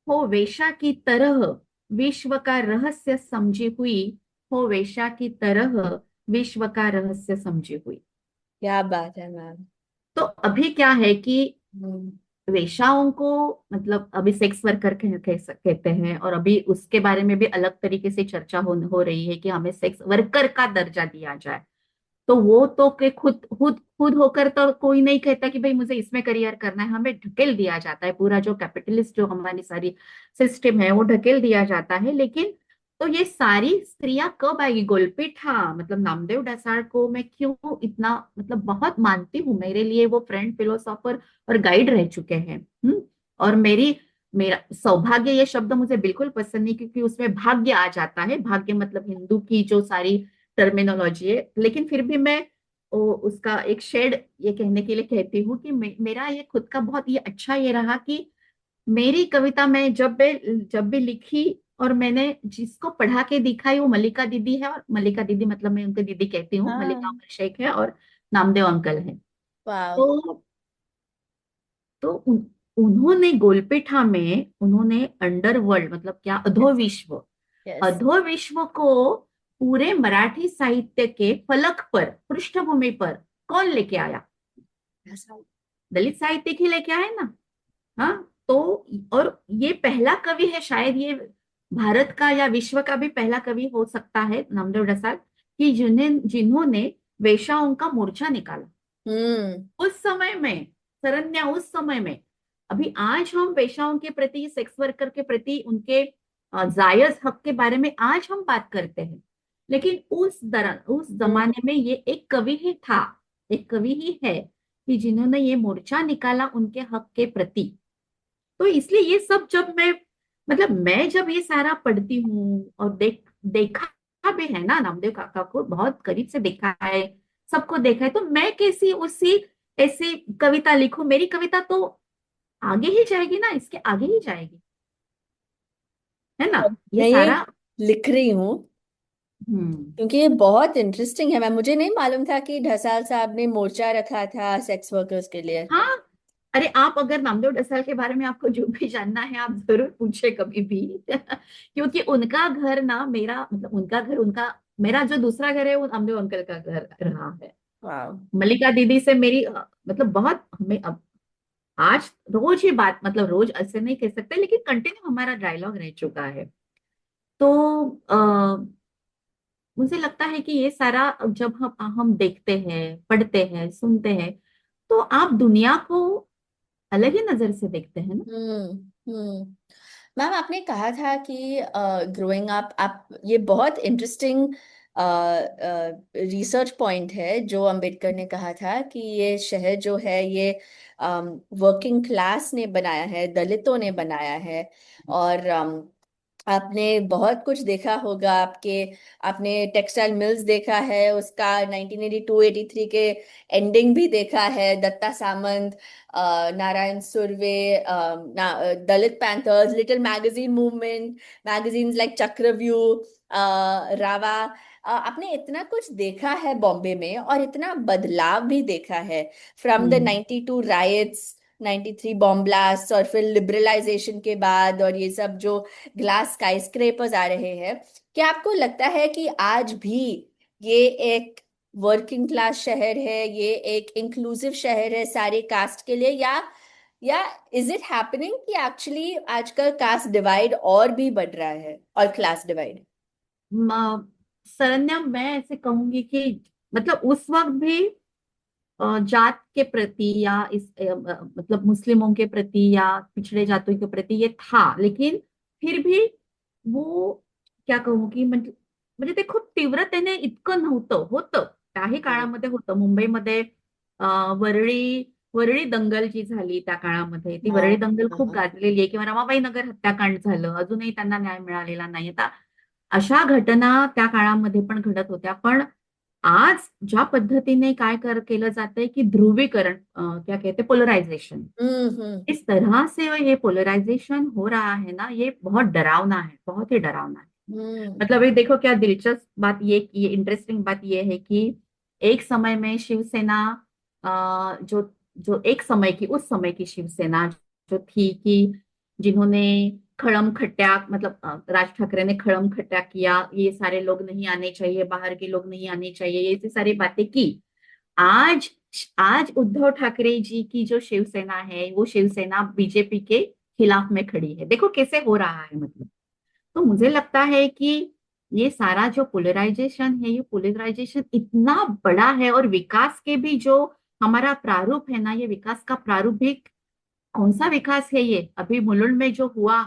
हो वेश्या की तरह विश्व का रहस्य समझी हुई, हो वेश्या की तरह विश्व का रहस्य समझी हुई। क्या बात है मैम। तो अभी क्या है कि हम्म। वेश्याओं को, मतलब अभी सेक्स वर्कर कहते हैं, और अभी उसके बारे में भी अलग तरीके से चर्चा हो रही है कि हमें सेक्स वर्कर का दर्जा दिया जाए। तो वो तो के खुद खुद खुद होकर तो कोई नहीं कहता कि भाई मुझे इसमें करियर करना है, हमें ढकेल दिया जाता है, पूरा जो कैपिटलिस्ट जो हमारी सारी सिस्टम है वो ढकेल दिया जाता है। लेकिन तो ये सारी स्त्रियां कब आएगी? गोलपीठा मतलब नामदेव डसाळ को मैं क्यों इतना मतलब बहुत मानती हूँ, मेरे लिए वो फ्रेंड फिलोसोफर और गाइड रह चुके हैं। और मेरा सौभाग्य ये शब्द मुझे बिल्कुल पसंद नहीं, क्योंकि उसमें भाग्य आ जाता है। भाग्य मतलब हिंदू की जो सारी टर्मिनोलॉजी है, लेकिन फिर भी मैं उसका एक शेड ये कहने के लिए कहती हूँ कि मेरा ये खुद का बहुत ये अच्छा ये रहा कि मेरी कविता मैं जब भी लिखी और मैंने जिसको पढ़ा के दिखाई वो मल्लिका दीदी है। और मल्लिका दीदी मतलब मैं उनके दीदी कहती हूँ, मल्लिका हाँ। अमर शेख है और नामदेव अंकल है। वाह। तो उन्होंने गोलपेठा में उन्होंने अंडरवर्ल्ड मतलब क्या, यस। अधोविश्व, यस। अधोविश्व को पूरे मराठी साहित्य के फलक पर, पृष्ठभूमि पर कौन लेके आया? दलित साहित्य ही लेके आए ना। हाँ। तो और ये पहला कवि है शायद, ये भारत का या विश्व का भी पहला कवि हो सकता है नामदेव रसाल, कि जिन्होंने वेश्याओं का मोर्चा निकाला हम्म। उस समय में। शरण्या, उस समय में। अभी आज हम वेश्याओं के प्रति, सेक्स वर्कर के प्रति उनके जायज हक के बारे में आज हम बात करते हैं, लेकिन उस दौरान, उस हम्म। जमाने में ये एक कवि ही था, एक कवि ही है कि जिन्होंने ये मोर्चा निकाला उनके हक के प्रति। तो इसलिए ये सब जब मैं मतलब मैं जब ये सारा पढ़ती हूँ और देखा भी है ना, नामदेव काका को बहुत करीब से देखा है, सबको देखा है, तो मैं कैसी उसी ऐसी कविता लिखूं? मेरी कविता तो आगे ही जाएगी ना, इसके आगे ही जाएगी, है ना? ये मैं ये सारा। लिख रही हूँ हम्म। क्योंकि ये बहुत इंटरेस्टिंग है। मैं मुझे नहीं मालूम था कि ढसाल साहब ने मोर्चा रखा था सेक्स वर्कर्स के लिए। हाँ। अरे आप अगर नामदेव डसाल के बारे में आपको जो भी जानना है आप जरूर पूछे कभी भी क्योंकि उनका घर ना, मेरा मतलब उनका घर, उनका मेरा जो दूसरा घर है वो नामदेव अंकल का घर रहा है। वाह। मल्लिका दीदी से मेरी मतलब बहुत, हमें अब आज रोज ही बात, मतलब रोज ऐसे नहीं कह सकते, लेकिन कंटिन्यू हमारा डायलॉग रह चुका है। तो मुझे लगता है कि ये सारा जब हम देखते हैं, पढ़ते हैं, सुनते हैं, तो आप दुनिया को अलग ही नजर से देखते हैं ना। हम्म। मैम, आपने कहा था कि ग्रोइंग अप आप ये बहुत इंटरेस्टिंग रिसर्च पॉइंट है जो अंबेडकर ने कहा था कि ये शहर जो है ये वर्किंग क्लास ने बनाया है, दलितों ने बनाया है। और आपने बहुत कुछ देखा होगा। आपने टेक्सटाइल मिल्स देखा है, उसका 1982-83 के एंडिंग भी देखा है। Datta Samant, Narayan Surve, Dalit Panthers, little magazine movement, magazines like Chakravyuh, Rawa. आपने इतना कुछ देखा है बॉम्बे में और इतना बदलाव भी देखा है from the hmm. 92 rights, 93 bomb blast, और फिर लिबरलाइजेशन के बाद और ये सब जो ग्लास स्काईस्क्रेपर्स आ रहे हैं। क्या आपको लगता है कि आज भी ये एक वर्किंग क्लास शहर है, ये एक इंक्लूसिव शहर है सारे कास्ट के लिए, या इज इट हैपनिंग कि एक्चुअली आजकल कास्ट डिवाइड और भी बढ़ रहा है और क्लास डिवाइड? शरण्या, मैं ऐसे कहूंगी कि मतलब उस वक्त भी जात के प्रति या मतलब मुस्लिमों के प्रति या पिछड़े जातों के प्रति ये था, लेकिन फिर भी वो क्या कहूँ की म्हणजे ते खूप तीव्रतेने इतकं नव्हतं, होतं काही काळामध्ये होतं मुंबईमध्ये। वरळी वरळी दंगल जी झाली त्या काळामध्ये, ती हाँ। वरळी दंगल खूप हाँ। गाजलेली आहे, किंवा रमाबाई नगर हत्याकांड झालं, अजूनही त्यांना न्याय मिळालेला नाही। आता अशा घटना त्या काळामध्ये पण घडत होत्या, पण आज ज्या पद्धतीने केलं जातंय की ध्रुवीकरण, क्या कहते हैं, पोलराइजेशन, हम्म। इस तरह से ये पोलराइजेशन हो रहा है ना, ये बहुत डरावना है, बहुत ही डरावना है। हम्म। मतलब ये देखो क्या दिलचस्प बात, ये इंटरेस्टिंग बात ये है कि एक समय में शिवसेना, जो जो एक समय की, उस समय की शिवसेना जो थी कि जिन्होंने खड़म खट्टा, मतलब राज ठाकरे ने खड़म खट्टा किया, ये सारे लोग नहीं आने चाहिए, बाहर के लोग नहीं आने चाहिए, ये ऐसी सारी बातें की। आज आज उद्धव ठाकरे जी की जो शिवसेना है वो शिवसेना बीजेपी के खिलाफ में खड़ी है। देखो कैसे हो रहा है मतलब। तो मुझे लगता है कि ये सारा जो पोलराइजेशन है, ये पोलराइजेशन इतना बड़ा है, और विकास के भी जो हमारा प्रारूप है ना, ये विकास का प्रारूप भी कौन सा विकास है? ये अभी मुलुंड में जो हुआ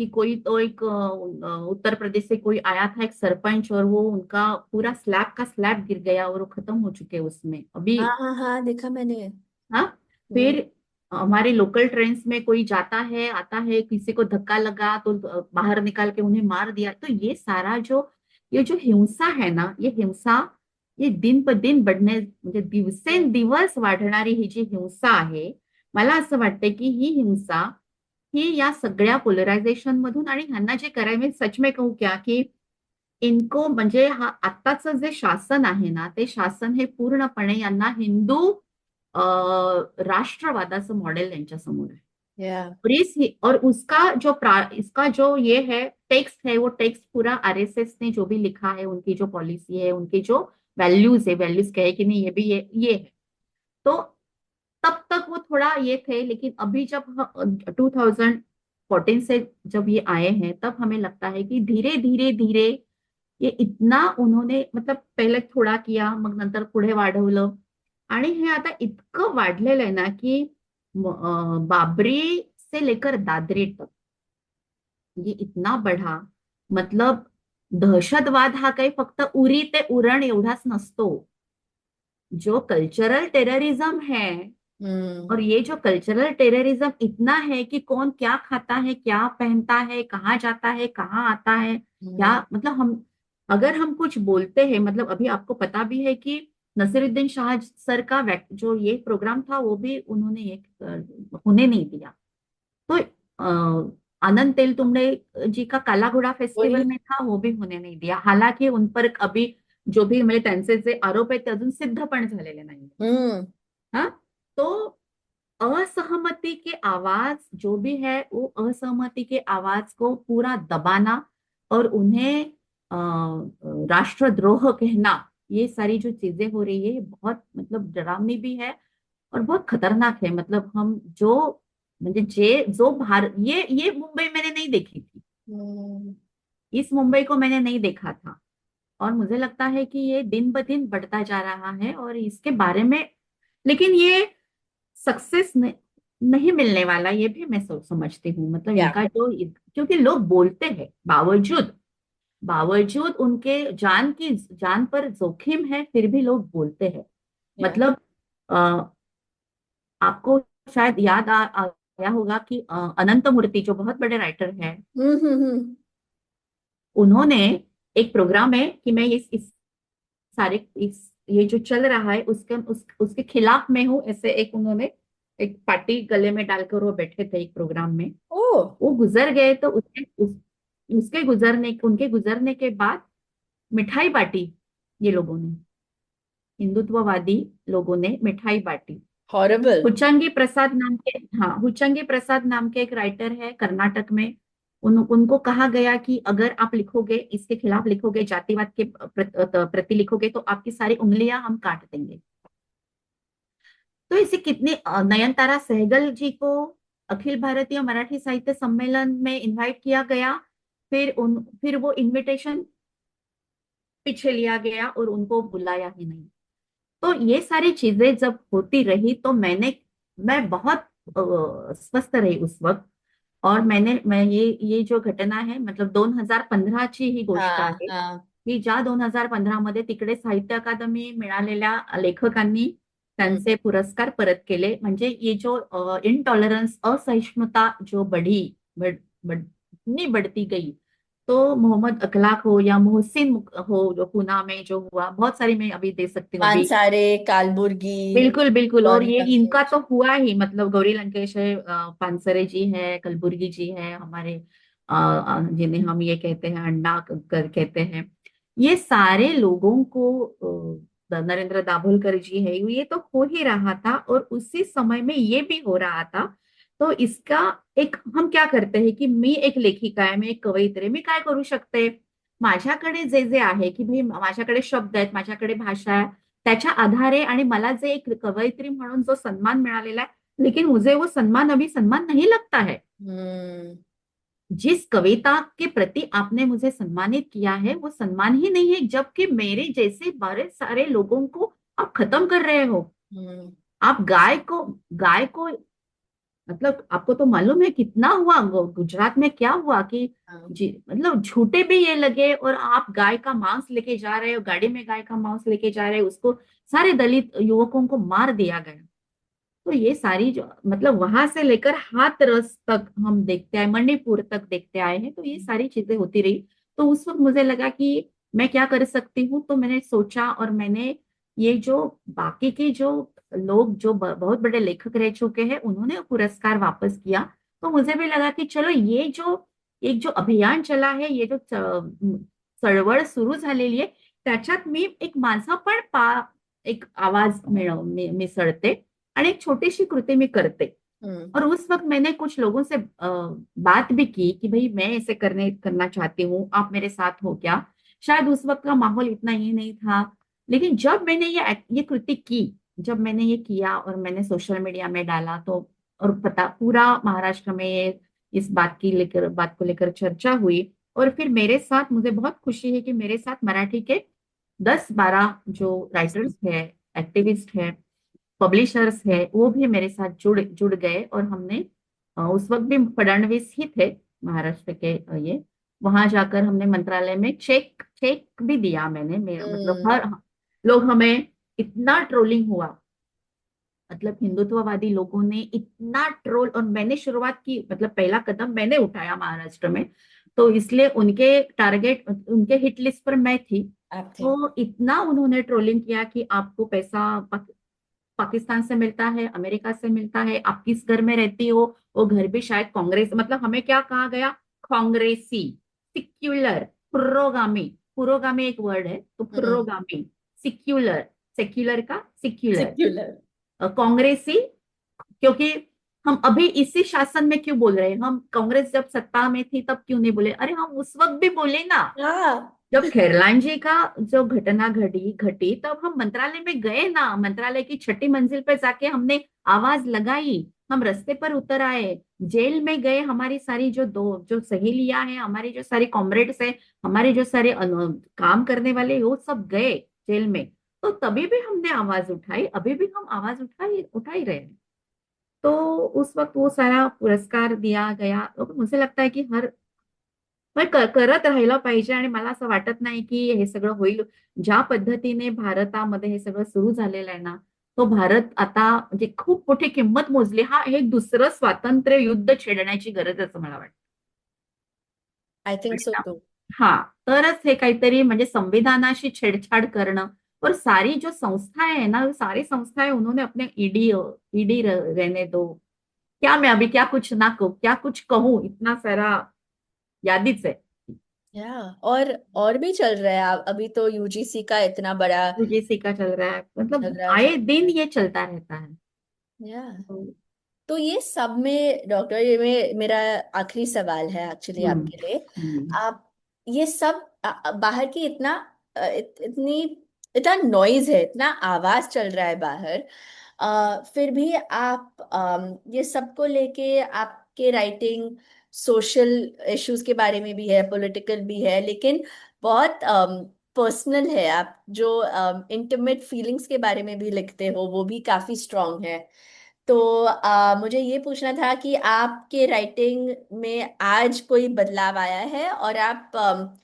कि कोई तो एक उत्तर प्रदेश से कोई आया था एक सरपंच, और वो उनका पूरा स्लैब का स्लैब गिर गया और वो खत्म हो चुके हैं उसमें अभी। हाँ हाँ हाँ, देखा मैंने। हाँ। हम्म। फिर हमारे लोकल ट्रेन्स में कोई जाता है आता है, किसी को धक्का लगा तो बाहर निकाल के उन्हें मार दिया। तो ये सारा जो ये जो हिंसा है ना, ये हिंसा ये दिन पर दिन बढणे म्हणजे दिवसेंदिवस वाढणारी ही जी हिंसा आहे, मला असं वाटतं की ही हिंसा ही या सगळ्या पोलरायझेशन मधून, आणि ह्यांना जे करायचं, मी सच में कहूँ क्या की इनको म्हणजे हा आत्ताचं जे शासन आहे ना, ते शासन हे पूर्णपणे यांना हिंदू अ, राष्ट्रवादाचं मॉडेल यांच्या समोर आहे। या। और इसका जो ये है टेक्स्ट है, वो टेक्स्ट पूरा आरएसएस ने जो भी लिखा है, उनकी जो पॉलिसी है, उनकी जो वैल्यूज है, वैल्यूज कहे कि नहीं, ये भी ये है। तो तब तक वो थोड़ा ये थे, लेकिन अभी जब 2014 से जब ये आए हैं, तब हमें लगता है कि धीरे धीरे धीरे ये इतना उन्होंने मतलब पहिले थोडा किया, मग नंतर पुढे वाढवलं, आणि हे आता इतकं वाढलेलं आहे ना की बाबरी से लेकर दादरी तक ये इतना बढ़ा। मतलब दहशतवाद हा काही फक्त उरी ते उरण एवढाच नसतो। जो कल्चरल टेररिज्म है, हम्म। और ये जो कल्चरल टेररिज्म इतना है कि कौन क्या खाता है, क्या पहनता है, कहाँ जाता है, कहाँ आता है, क्या हम्म। मतलब हम अगर हम कुछ बोलते हैं, मतलब अभी आपको पता भी है कि नसीरुद्दीन शाह सर का जो ये प्रोग्राम था, वो भी उन्होंने ये होने नहीं दिया। तो आनंद तेल तुमड़े जी का काला घोड़ा फेस्टिवल वही। में था, वो भी होने नहीं दिया। हालांकि उन पर अभी जो भी म्हणजे त्यांचे जे आरोप आहेत ते अजून सिद्ध पण झालेले नाही। हम्म। हाँ। तो असहमति के आवाज जो भी है, वो असहमति के आवाज को पूरा दबाना और उन्हें राष्ट्रद्रोह कहना, ये सारी जो चीजें हो रही है, ये बहुत मतलब डरावनी भी है और बहुत खतरनाक है। मतलब हम जो म्हणजे जे जो भारत ये मुंबई मैंने नहीं देखी थी, हम्म। इस मुंबई को मैंने नहीं देखा था, और मुझे लगता है कि ये दिन ब दिन बढ़ता जा रहा है और इसके बारे में, लेकिन ये सक्सेस नहीं मिलने वाला, ये भी मैं समझती हूँ। मतलब या। इनका जो क्योंकि लोग बोलते हैं, बावजूद बावजूद उनके जान पर जोखिम है, फिर भी लोग बोलते हैं। या। मतलब आपको शायद याद आया होगा कि अनंत मूर्ति जो बहुत बड़े राइटर हैं, हम्म। उन्होंने एक प्रोग्राम है कि मैं इस सारे इस ये जो चल रहा है उसके खिलाफ में हूँ, ऐसे एक उन्होंने एक पार्टी गले में डालकर वो बैठे थे एक प्रोग्राम में। ओ। वो गुजर गए तो उसके उनके गुजरने के बाद मिठाई बांटी ये लोगों ने, हिंदुत्ववादी लोगों ने मिठाई बांटी। हॉरिबल। हुचंगी प्रसाद नाम के, हाँ, हुचंगी प्रसाद नाम के एक राइटर है कर्नाटक में। उनको कहा गया कि अगर आप लिखोगे, इसके खिलाफ लिखोगे, जातिवाद के प्रति लिखोगे, तो आपकी सारी उंगलियां हम काट देंगे। तो इसे कितने नयनतारा सहगल जी को अखिल भारतीय मराठी साहित्य सम्मेलन में इनवाइट किया गया। फिर वो इनविटेशन पीछे लिया गया और उनको बुलाया ही नहीं। तो ये सारी चीजें जब होती रही, तो मैं बहुत स्वस्थ रही उस वक्त। और मैं ये जो घटना है, मतलब 2015 ची ही गोष्ट हाँ आहे, हाँ। की ज्या 2015 मध्ये तिकडे साहित्य अकादमी मिळालेल्या लेखकांनी हम्म। त्यांचे पुरस्कार परत केले। म्हणजे ये जो इनटॉलरन्स, असहिष्णुता जो इतनी बढ़ती गई। तो मोहम्मद अखलाक हो या मोहसिन हो, जो पूना में जो हुआ, बहुत सारी मैं अभी दे सकती हूँ अभी। मानसारे, कालबुर्गी, बिल्कुल बिल्कुल। और गौरी ये इनका लंकेश। तो हुआ ही, मतलब गौरी लंकेश है, पानसरे जी है, कलबुर्गी जी है, हमारे जिन्हें हम ये कहते हैं अन्ना कहते हैं, ये सारे लोगों को नरेंद्र दाभोलकर जी है, ये तो हो ही रहा था और उसी समय में ये भी हो रहा था। तो इसका एक हम क्या करते हैं कि मी एक लेखिका आहे, मी एक कवयित्री, मी काय करू शकते, माझ्याकडे जे जे आहे की भाई माझ्याकडे शब्द आहेत, माझ्याकडे भाषा आहे, त्याच्या आधारे आणि मला जे एक कवयित्री म्हणून जो सम्मान मिळालेला है, लेकिन मुझे वो सम्मान अभी सम्मान नहीं लगता है। हम्म। जिस कविता के प्रति आपने मुझे सम्मानित किया है, वो सम्मान ही नहीं है, जबकि मेरे जैसे बड़े सारे लोगों को आप खत्म कर रहे हो। हम्म। आप गाय को मतलब आपको तो मालूम है कितना हुआ, गुजरात में क्या हुआ कि हाँ। जी मतलब झूठे भी ये लगे, और आप गाय का मांस लेके जा रहे हो, गाड़ी में गाय का मांस लेके जा रहे हो, उसको सारे दलित युवकों को मार दिया गया। तो ये सारी जो मतलब वहां से लेकर हाथरस तक हम देखते आए, मणिपुर तक देखते आए हैं, तो ये सारी चीजें होती रही। तो उस वक्त मुझे लगा कि मैं क्या कर सकती हूँ, तो मैंने सोचा, और मैंने ये जो बाकी के जो लोग जो बहुत बड़े लेखक रह चुके हैं उन्होंने पुरस्कार वापस किया, तो मुझे भी लगा कि चलो ये जो एक जो अभियान चला है, ये जो चळवळ सुरू झालेली आहे, त्याच्यात मी एक माझा पण एक आवाज मिसळते आणि एक छोटी सी कृति में करते। हम्म। और उस वक्त मैंने कुछ लोगों से बात भी की कि भाई मैं ऐसे करना चाहती हूँ, आप मेरे साथ हो क्या। शायद उस वक्त का माहौल इतना ये नहीं था, लेकिन जब मैंने ये कृति की, जब मैंने ये किया और मैंने सोशल मीडिया में डाला, तो और पता पूरा महाराष्ट्र में ये इस बात को लेकर चर्चा हुई। और फिर मेरे साथ मुझे बहुत खुशी है कि मेरे साथ मराठी के 10-12 जो राइटर्स है, एक्टिविस्ट है, पब्लिशर्स है, वो भी मेरे साथ जुड़ जुड़ गए। और हमने उस वक्त भी फडणवीस ही थे महाराष्ट्र के, ये वहां जाकर हमने मंत्रालय में चेक चेक भी दिया मैंने, मेरा मतलब हम्म। हर लोग हमें, इतना ट्रोलिंग हुआ, मतलब हिंदुत्ववादी लोगों ने इतना ट्रोल, और मैंने शुरुआत की, मतलब पहला कदम मैंने उठाया महाराष्ट्र में, तो इसलिए उनके टारगेट, उनके हिट लिस्ट पर मैं थी। आप थे। तो इतना उन्होंने ट्रोलिंग किया कि आपको पैसा पाकिस्तान से मिलता है, अमेरिका से मिलता है, आप किस घर में रहती हो, वो घर भी शायद कांग्रेस, मतलब हमें क्या कहा गया, कांग्रेसी, सिक्युलर, पुरोगामी, पुरोगामी एक वर्ड है, तो हम्म। पुरोगामी, सिक्युलर, सेक्युलर का सिक्युलर, सेक्युलर। कांग्रेसी। क्योंकि हम अभी इसी शासन में क्यों बोल रहे हैं, हम कांग्रेस जब सत्ता में थी तब क्यों नहीं बोले, अरे हम उस वक्त भी बोले ना। हाँ। जब खैरलान जी का जो घटना घटी घटी तब हम मंत्रालय में गए ना, मंत्रालय की छठी मंजिल पे जाके हमने आवाज लगाई, हम रास्ते पर उतर आए, जेल में गए, हमारी सारी जो सहेलियां हैं, हमारी जो सारी कॉमरेड्स हैं, हमारे जो सारे काम करने वाले वो सब गए जेल में। तो तभी भी हमने आवाज उठाई, अभी भी हम आवाज उठाई उठाई रहे हैं। तो उस वक्त वो सारा पुरस्कार दिया गया, तो मुझे लगता है की हर पण करत राहायला पाहिजे, आणि मला असं वाटत नाही की हे सगळं होईल। ज्या पद्धतीने भारतामध्ये हे सगळं सुरू झालेलं आहे ना, तो भारत आता म्हणजे खूप मोठी किंमत मोजली, हा एक दुसरं स्वातंत्र्य युद्ध छेडण्याची गरज आहे असं मला वाटतं। आई थिंक आणि सो टू। हा, तरच हे काहीतरी म्हणजे संविधानाशी छेडछाड करणं। और सारी जो संस्थाएं है ना, सारी संस्थाएं उन्होंने अपने ईडी ईडी रहने दो, क्या मैं अभी क्या कुछ ना कहूँ, क्या कुछ कहूँ, इतना सारा यादीच है। या और भी चल रहा है। अभी तो यूजीसी का इतना बड़ा यूजीसी का चल रहा है, मतलब झगड़ा आए चल रहा दिन है। ये चलता रहता है। या तो, तो ये सब में डॉक्टर, ये मेरा आखिरी सवाल है एक्चुअली हम्म आपके लिए। हम्म आप ये सब बाहर की इतना इतनी इतना नॉइज है, इतना आवाज चल रहा है बाहर, फिर भी आप ये सब को लेके आपके राइटिंग सोशल इश्यूज के बारे में भी है, पॉलिटिकल भी है, लेकिन बहुत पर्सनल है। आप जो इंटीमेट फीलिंग्स के बारे में भी लिखते हो वो भी काफी स्ट्रांग है। तो मुझे ये पूछना था कि आपके राइटिंग में आज कोई बदलाव आया है, और आप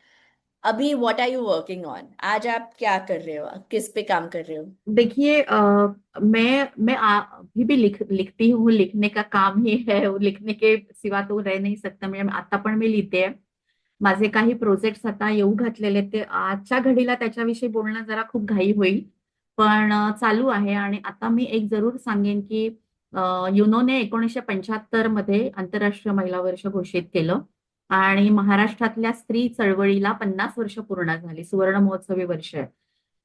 अभी what are you working on, आज आप क्या कर रहे हो, किस पे काम कर रहे हो? देखिए मैं अभी भी लिखती हूँ, लिखने का काम ही है, वो लिखने के सिवा तो रह नहीं सकता। म्हणजे आता पण मी लिहिते, माझे काही प्रोजेक्ट्स आता येऊ घातलेले, ते आजच्या घडीला त्याच्याविषयी बोलणं जरा खूप घाई होईल, पण चालू आहे। आणि आता मी एक जरूर सांगेन की युनोने 1975 मध्ये आंतरराष्ट्रीय महिला वर्ष घोषित केलं, आणि महाराष्ट्रातल्या स्त्री चळवळीला 50 वर्ष पूर्ण झाली, सुवर्ण महोत्सवी वर्ष आहे।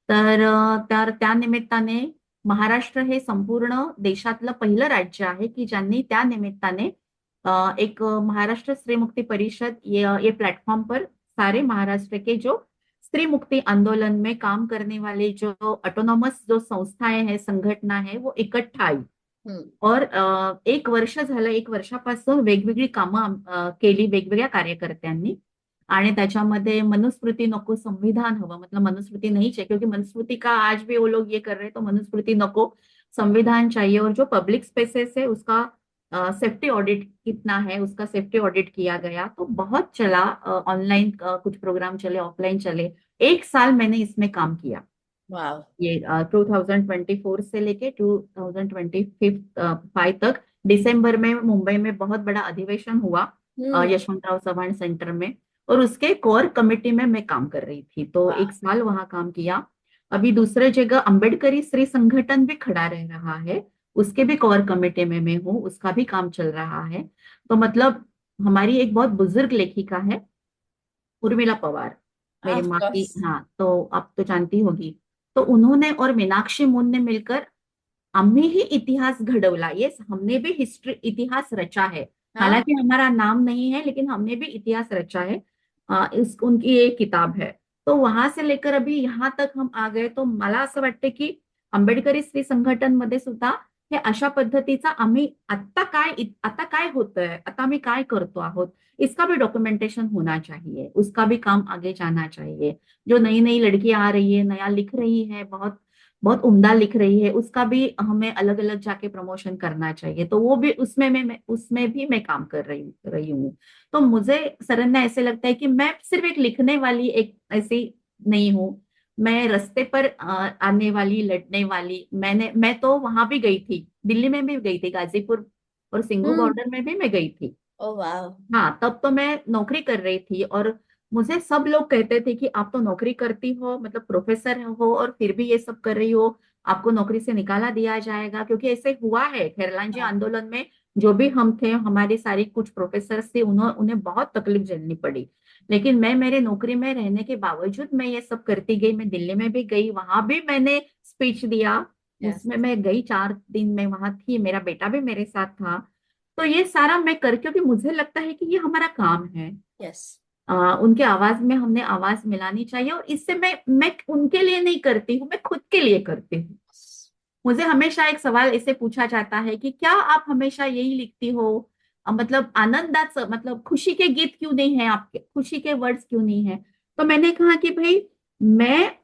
तर त्या निमित्ताने महाराष्ट्र हे संपूर्ण देशातलं पहिलं राज्य आहे की ज्यांनी त्या निमित्ताने एक महाराष्ट्र स्त्री मुक्ति परिषद, ये प्लेटफॉर्म पर सारे महाराष्ट्र के जो स्त्री मुक्ति आंदोलन में काम करने वाले जो ऑटोनॉमस जो संस्थाएं हैं, संघटना है, वो इकट्ठा आई। हम्म। और एक वर्ष झालं, एक वर्षापासून वेगवेगळी कामं केली वेगवेगळ्या कार्यकर्त्यांनी। आणि त्याच्यामध्ये मनुस्मृति नको, संविधान हवं, मतलब मनुस्मृति नहीं चाहिए, क्योंकि मनुस्मृति का आज भी वो लोग ये कर रहे हैं, तो मनुस्मृति नको, संविधान चाहिए, और जो पब्लिक स्पेसेस है उसका सेफ्टी ऑडिट कितना है उसका सेफ्टी ऑडिट किया गया, तो बहुत चला। ऑनलाइन कुछ प्रोग्राम चले, ऑफलाइन चले। 1 साल मैंने इसमें काम किया। वाह। ये 2024 से लेके 2025 तक दिसंबर में मुंबई में बहुत बड़ा अधिवेशन हुआ, हम्म। यशवंतराव चव्हाण सेंटर में। और उसके कोर कमेटी में मैं काम कर रही थी, तो वाह। 1 साल वहां काम किया। अभी दूसरे जगह अंबेडकरी स्त्री संगठन भी खड़ा रह रहा है, उसके भी कोर कमेटी में मैं हूँ, उसका भी काम चल रहा है। तो मतलब हमारी एक बहुत बुजुर्ग लेखिका है, उर्मिला पवार, मेरी ऑफ माँ की, कोर्स। हाँ तो आप तो जानती होगी। तो उन्होंने और मीनाक्षी मुन ने मिलकर आम्ही ही इतिहास घडवला, ये हमने भी हिस्ट्री इतिहास रचा है। हाँ। हालांकि हमारा नाम नहीं है, लेकिन हमने भी इतिहास रचा है। इस उनकी एक किताब है। तो वहां से लेकर अभी यहाँ तक हम आ गए, तो मला असं वाटतं की आंबेडकरी स्त्री संघटन मध्ये सुद्धा हे अशा पद्धतीचा आम्ही आता काय होतंय, आता आम्ही काय करतो आहोत, इसका भी डॉक्यूमेंटेशन होना चाहिए, उसका भी काम आगे जाना चाहिए। जो नई नई लड़की आ रही है, नया लिख रही है, बहुत बहुत उम्दा लिख रही है, उसका भी हमें अलग अलग जाके प्रमोशन करना चाहिए। तो वो भी उसमें मैं उसमें भी मैं काम कर रही हूँ। तो मुझे सरन्या ऐसे लगता है कि मैं सिर्फ एक लिखने वाली एक ऐसी नहीं हूँ। मैं रास्ते पर आने वाली, लड़ने वाली, मैं तो वहां भी गई थी, दिल्ली में भी गई थी, गाजीपुर और सिंघू हम्म। बॉर्डर में भी मैं गई थी। ओ वाह। हाँ, तब तो मैं नौकरी कर रही थी, और मुझे सब लोग कहते थे कि आप तो नौकरी करती हो, मतलब प्रोफेसर हो, और फिर भी ये सब कर रही हो, आपको नौकरी से निकाला दिया जाएगा। क्योंकि ऐसे हुआ है खैरलांजी हाँ। आंदोलन में, जो भी हम थे, हमारी सारी कुछ प्रोफेसर थे, उन्हें बहुत तकलीफ झेलनी पड़ी। लेकिन मैं मेरे नौकरी में रहने के बावजूद मैं ये सब करती गई। मैं दिल्ली में भी गई, वहां भी मैंने स्पीच दिया। यस। उसमें मैं गई, 4 दिन मैं वहां थी, मेरा बेटा भी मेरे साथ था। तो ये सारा मैं कर, क्योंकि मुझे लगता है कि ये हमारा काम है। यस। उनके आवाज में हमने आवाज मिलानी चाहिए, और इससे मैं उनके लिए नहीं करती हूँ, मैं खुद के लिए करती हूँ। मुझे हमेशा एक सवाल ऐसे पूछा जाता है कि क्या आप हमेशा यही लिखती हो, मतलब आनंदात, मतलब खुशी के गीत क्यों नहीं है आपके, खुशी के वर्ड्स क्यों नहीं है। तो मैंने कहा कि भाई, मैं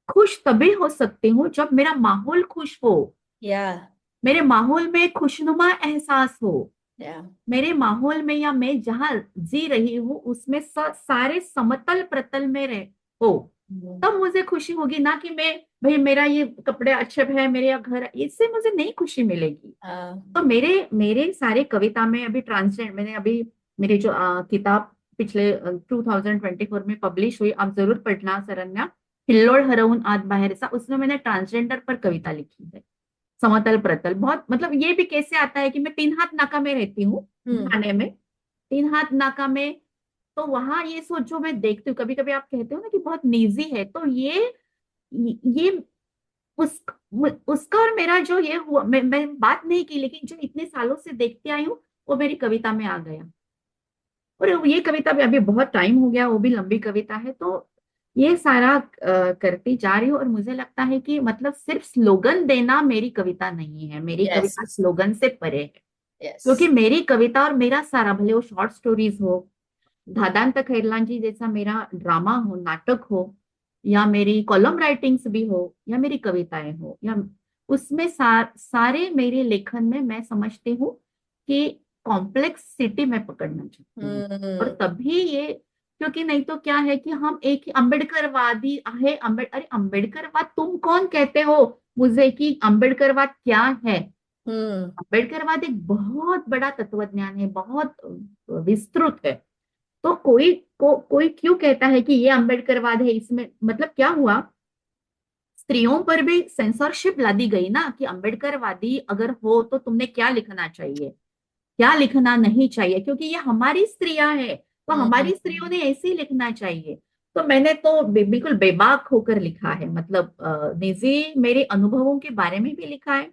खुश तभी हो सकती हूँ जब मेरा माहौल खुश हो, या। मेरे माहौल में खुशनुमा एहसास हो, या। मेरे माहौल में या मैं जहां जी रही हूँ उसमें सारे समतल प्रतल में रहे हो, तब मुझे खुशी होगी। ना कि मैं, भाई मेरा ये कपड़े अच्छे है, मेरे यहाँ घर है, इससे मुझे नहीं खुशी मिलेगी। तो मेरे मेरे सारे कविता में अभी ट्रांसलेट, मैंने अभी मेरी जो किताब पिछले 2024 में पब्लिश हुई, आप जरूर पढ़ना सरन्या, हिल्लोळ हरवून आत बाहेरचा, उसमें मैंने ट्रांसजेंडर पर कविता लिखी है। समतल प्रतल, बहुत मतलब ये भी कैसे आता है कि मैं 3 हाथ नाका में रहती हूँ, हम्म। ठाणे में, 3 हाथ नाका में। तो वहां ये सोचो, मैं देखती हूँ, कभी कभी आप कहते हो ना कि बहुत निजी है, तो ये उस उसका और मेरा जो ये हुआ, मैं बात नहीं की, लेकिन जो इतने सालों से देखती आई हूँ, वो मेरी कविता में आ गया। और ये कविता भी अभी बहुत टाइम हो गया, वो भी लंबी कविता है। तो ये सारा करती जा रही हूँ, और मुझे लगता है कि मतलब सिर्फ स्लोगन देना मेरी कविता नहीं है, मेरी यस। कविता स्लोगन से परे है। यस। क्योंकि मेरी कविता और मेरा सारा, भले वो शॉर्ट स्टोरीज हो, धादांत खैरलांजी जैसा मेरा ड्रामा हो, नाटक हो, या मेरी कॉलम राइटिंग्स भी हो, या मेरी कविताएं हो, या उसमें सारे मेरे लेखन में मैं समझती हूँ कि कॉम्प्लेक्सिटी में पकड़ना चाहती हूँ। और हम्म। तभी ये, क्योंकि नहीं तो क्या है कि हम एक ही अम्बेडकरवादी है, अरे अम्बेडकरवाद तुम कौन कहते हो मुझे कि अम्बेडकरवाद क्या है। हम्म। अम्बेडकरवाद एक बहुत बड़ा तत्वज्ञान है, बहुत विस्तृत है। तो कोई क्यों कहता है कि ये अम्बेडकरवाद है, इसमें मतलब क्या हुआ, स्त्रियों पर भी सेंसरशिप लादी गई ना, कि अम्बेडकरवादी अगर हो तो तुमने क्या लिखना चाहिए, क्या लिखना नहीं चाहिए, क्योंकि ये हमारी स्त्रियां हैं, तो हमारी स्त्रियों हम्म। ने ऐसे ही लिखना चाहिए। तो मैंने तो बिल्कुल बेबाक होकर लिखा है, मतलब निजी मेरे अनुभवों के बारे में भी लिखा है,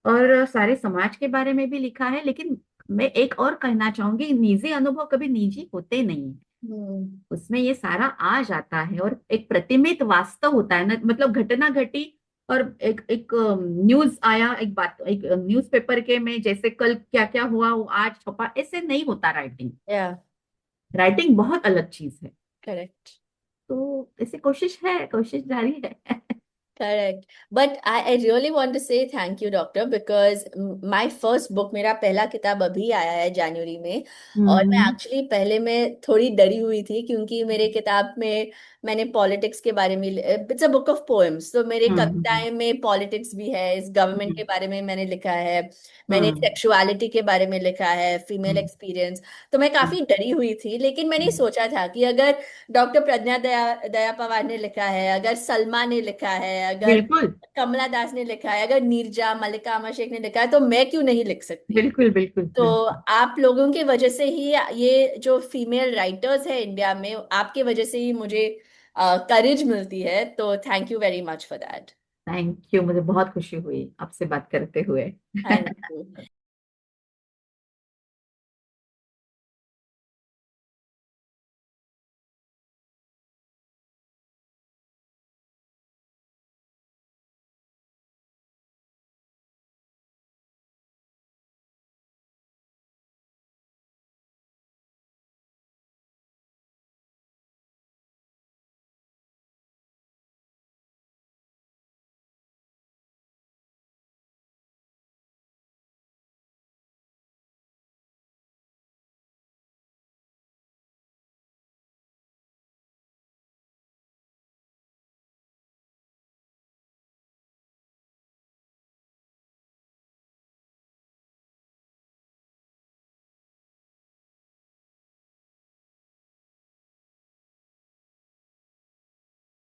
और सारे समाज के बारे में भी लिखा है। लेकिन मैं एक और कहना चाहूंगी, निजी अनुभव कभी निजी होते नहीं है, हम्म। उसमें ये सारा आ जाता है, और एक प्रतिमित वास्तव होता है ना, मतलब घटना घटी, और एक एक न्यूज आया, एक बात, एक न्यूज़पेपर के में जैसे कल क्या क्या हुआ वो आज छपा, ऐसे नहीं होता राइटिंग। या। राइटिंग बहुत अलग चीज है। करेक्ट। तो ऐसे कोशिश है, कोशिश जारी है। Correct. But I really want to say thank you doctor, because my first book, मेरा पहला किताब अभी आया है जनवरी में। और मैं हम्म। एक्चुअली पहले में थोड़ी डरी हुई थी, क्योंकि मेरे किताब में मैंने पॉलिटिक्स के बारे में, it's a book of poems, तो मेरे हम्म। कविताएं में पॉलिटिक्स भी है, इस गवर्नमेंट के हम्म। बारे में मैंने लिखा है, मैंने हम्म। सेक्सुअलिटी के बारे में लिखा है, फीमेल हम्म। एक्सपीरियंस। तो मैं हम्म। काफी डरी हुई थी, लेकिन मैंने हम्म। सोचा था कि अगर डॉक्टर प्रज्ञा दया पवार ने लिखा है, अगर सलमा ने लिखा है, अगर बिल्कुल कमला दास ने लिखा है, अगर नीरजा मल्लिका अमर शेख ने लिखा है, तो मैं क्यों नहीं लिख सकती। बिल्कुल बिल्कुल तो बिल्कुल। आप लोगों की वजह से ही, ये जो फीमेल राइटर्स है इंडिया में, आपके वजह से ही मुझे करेज मिलती है। तो thank you very much for that. Thank you, मुझे बहुत खुशी हुई आपसे बात करते हुए। Thank you.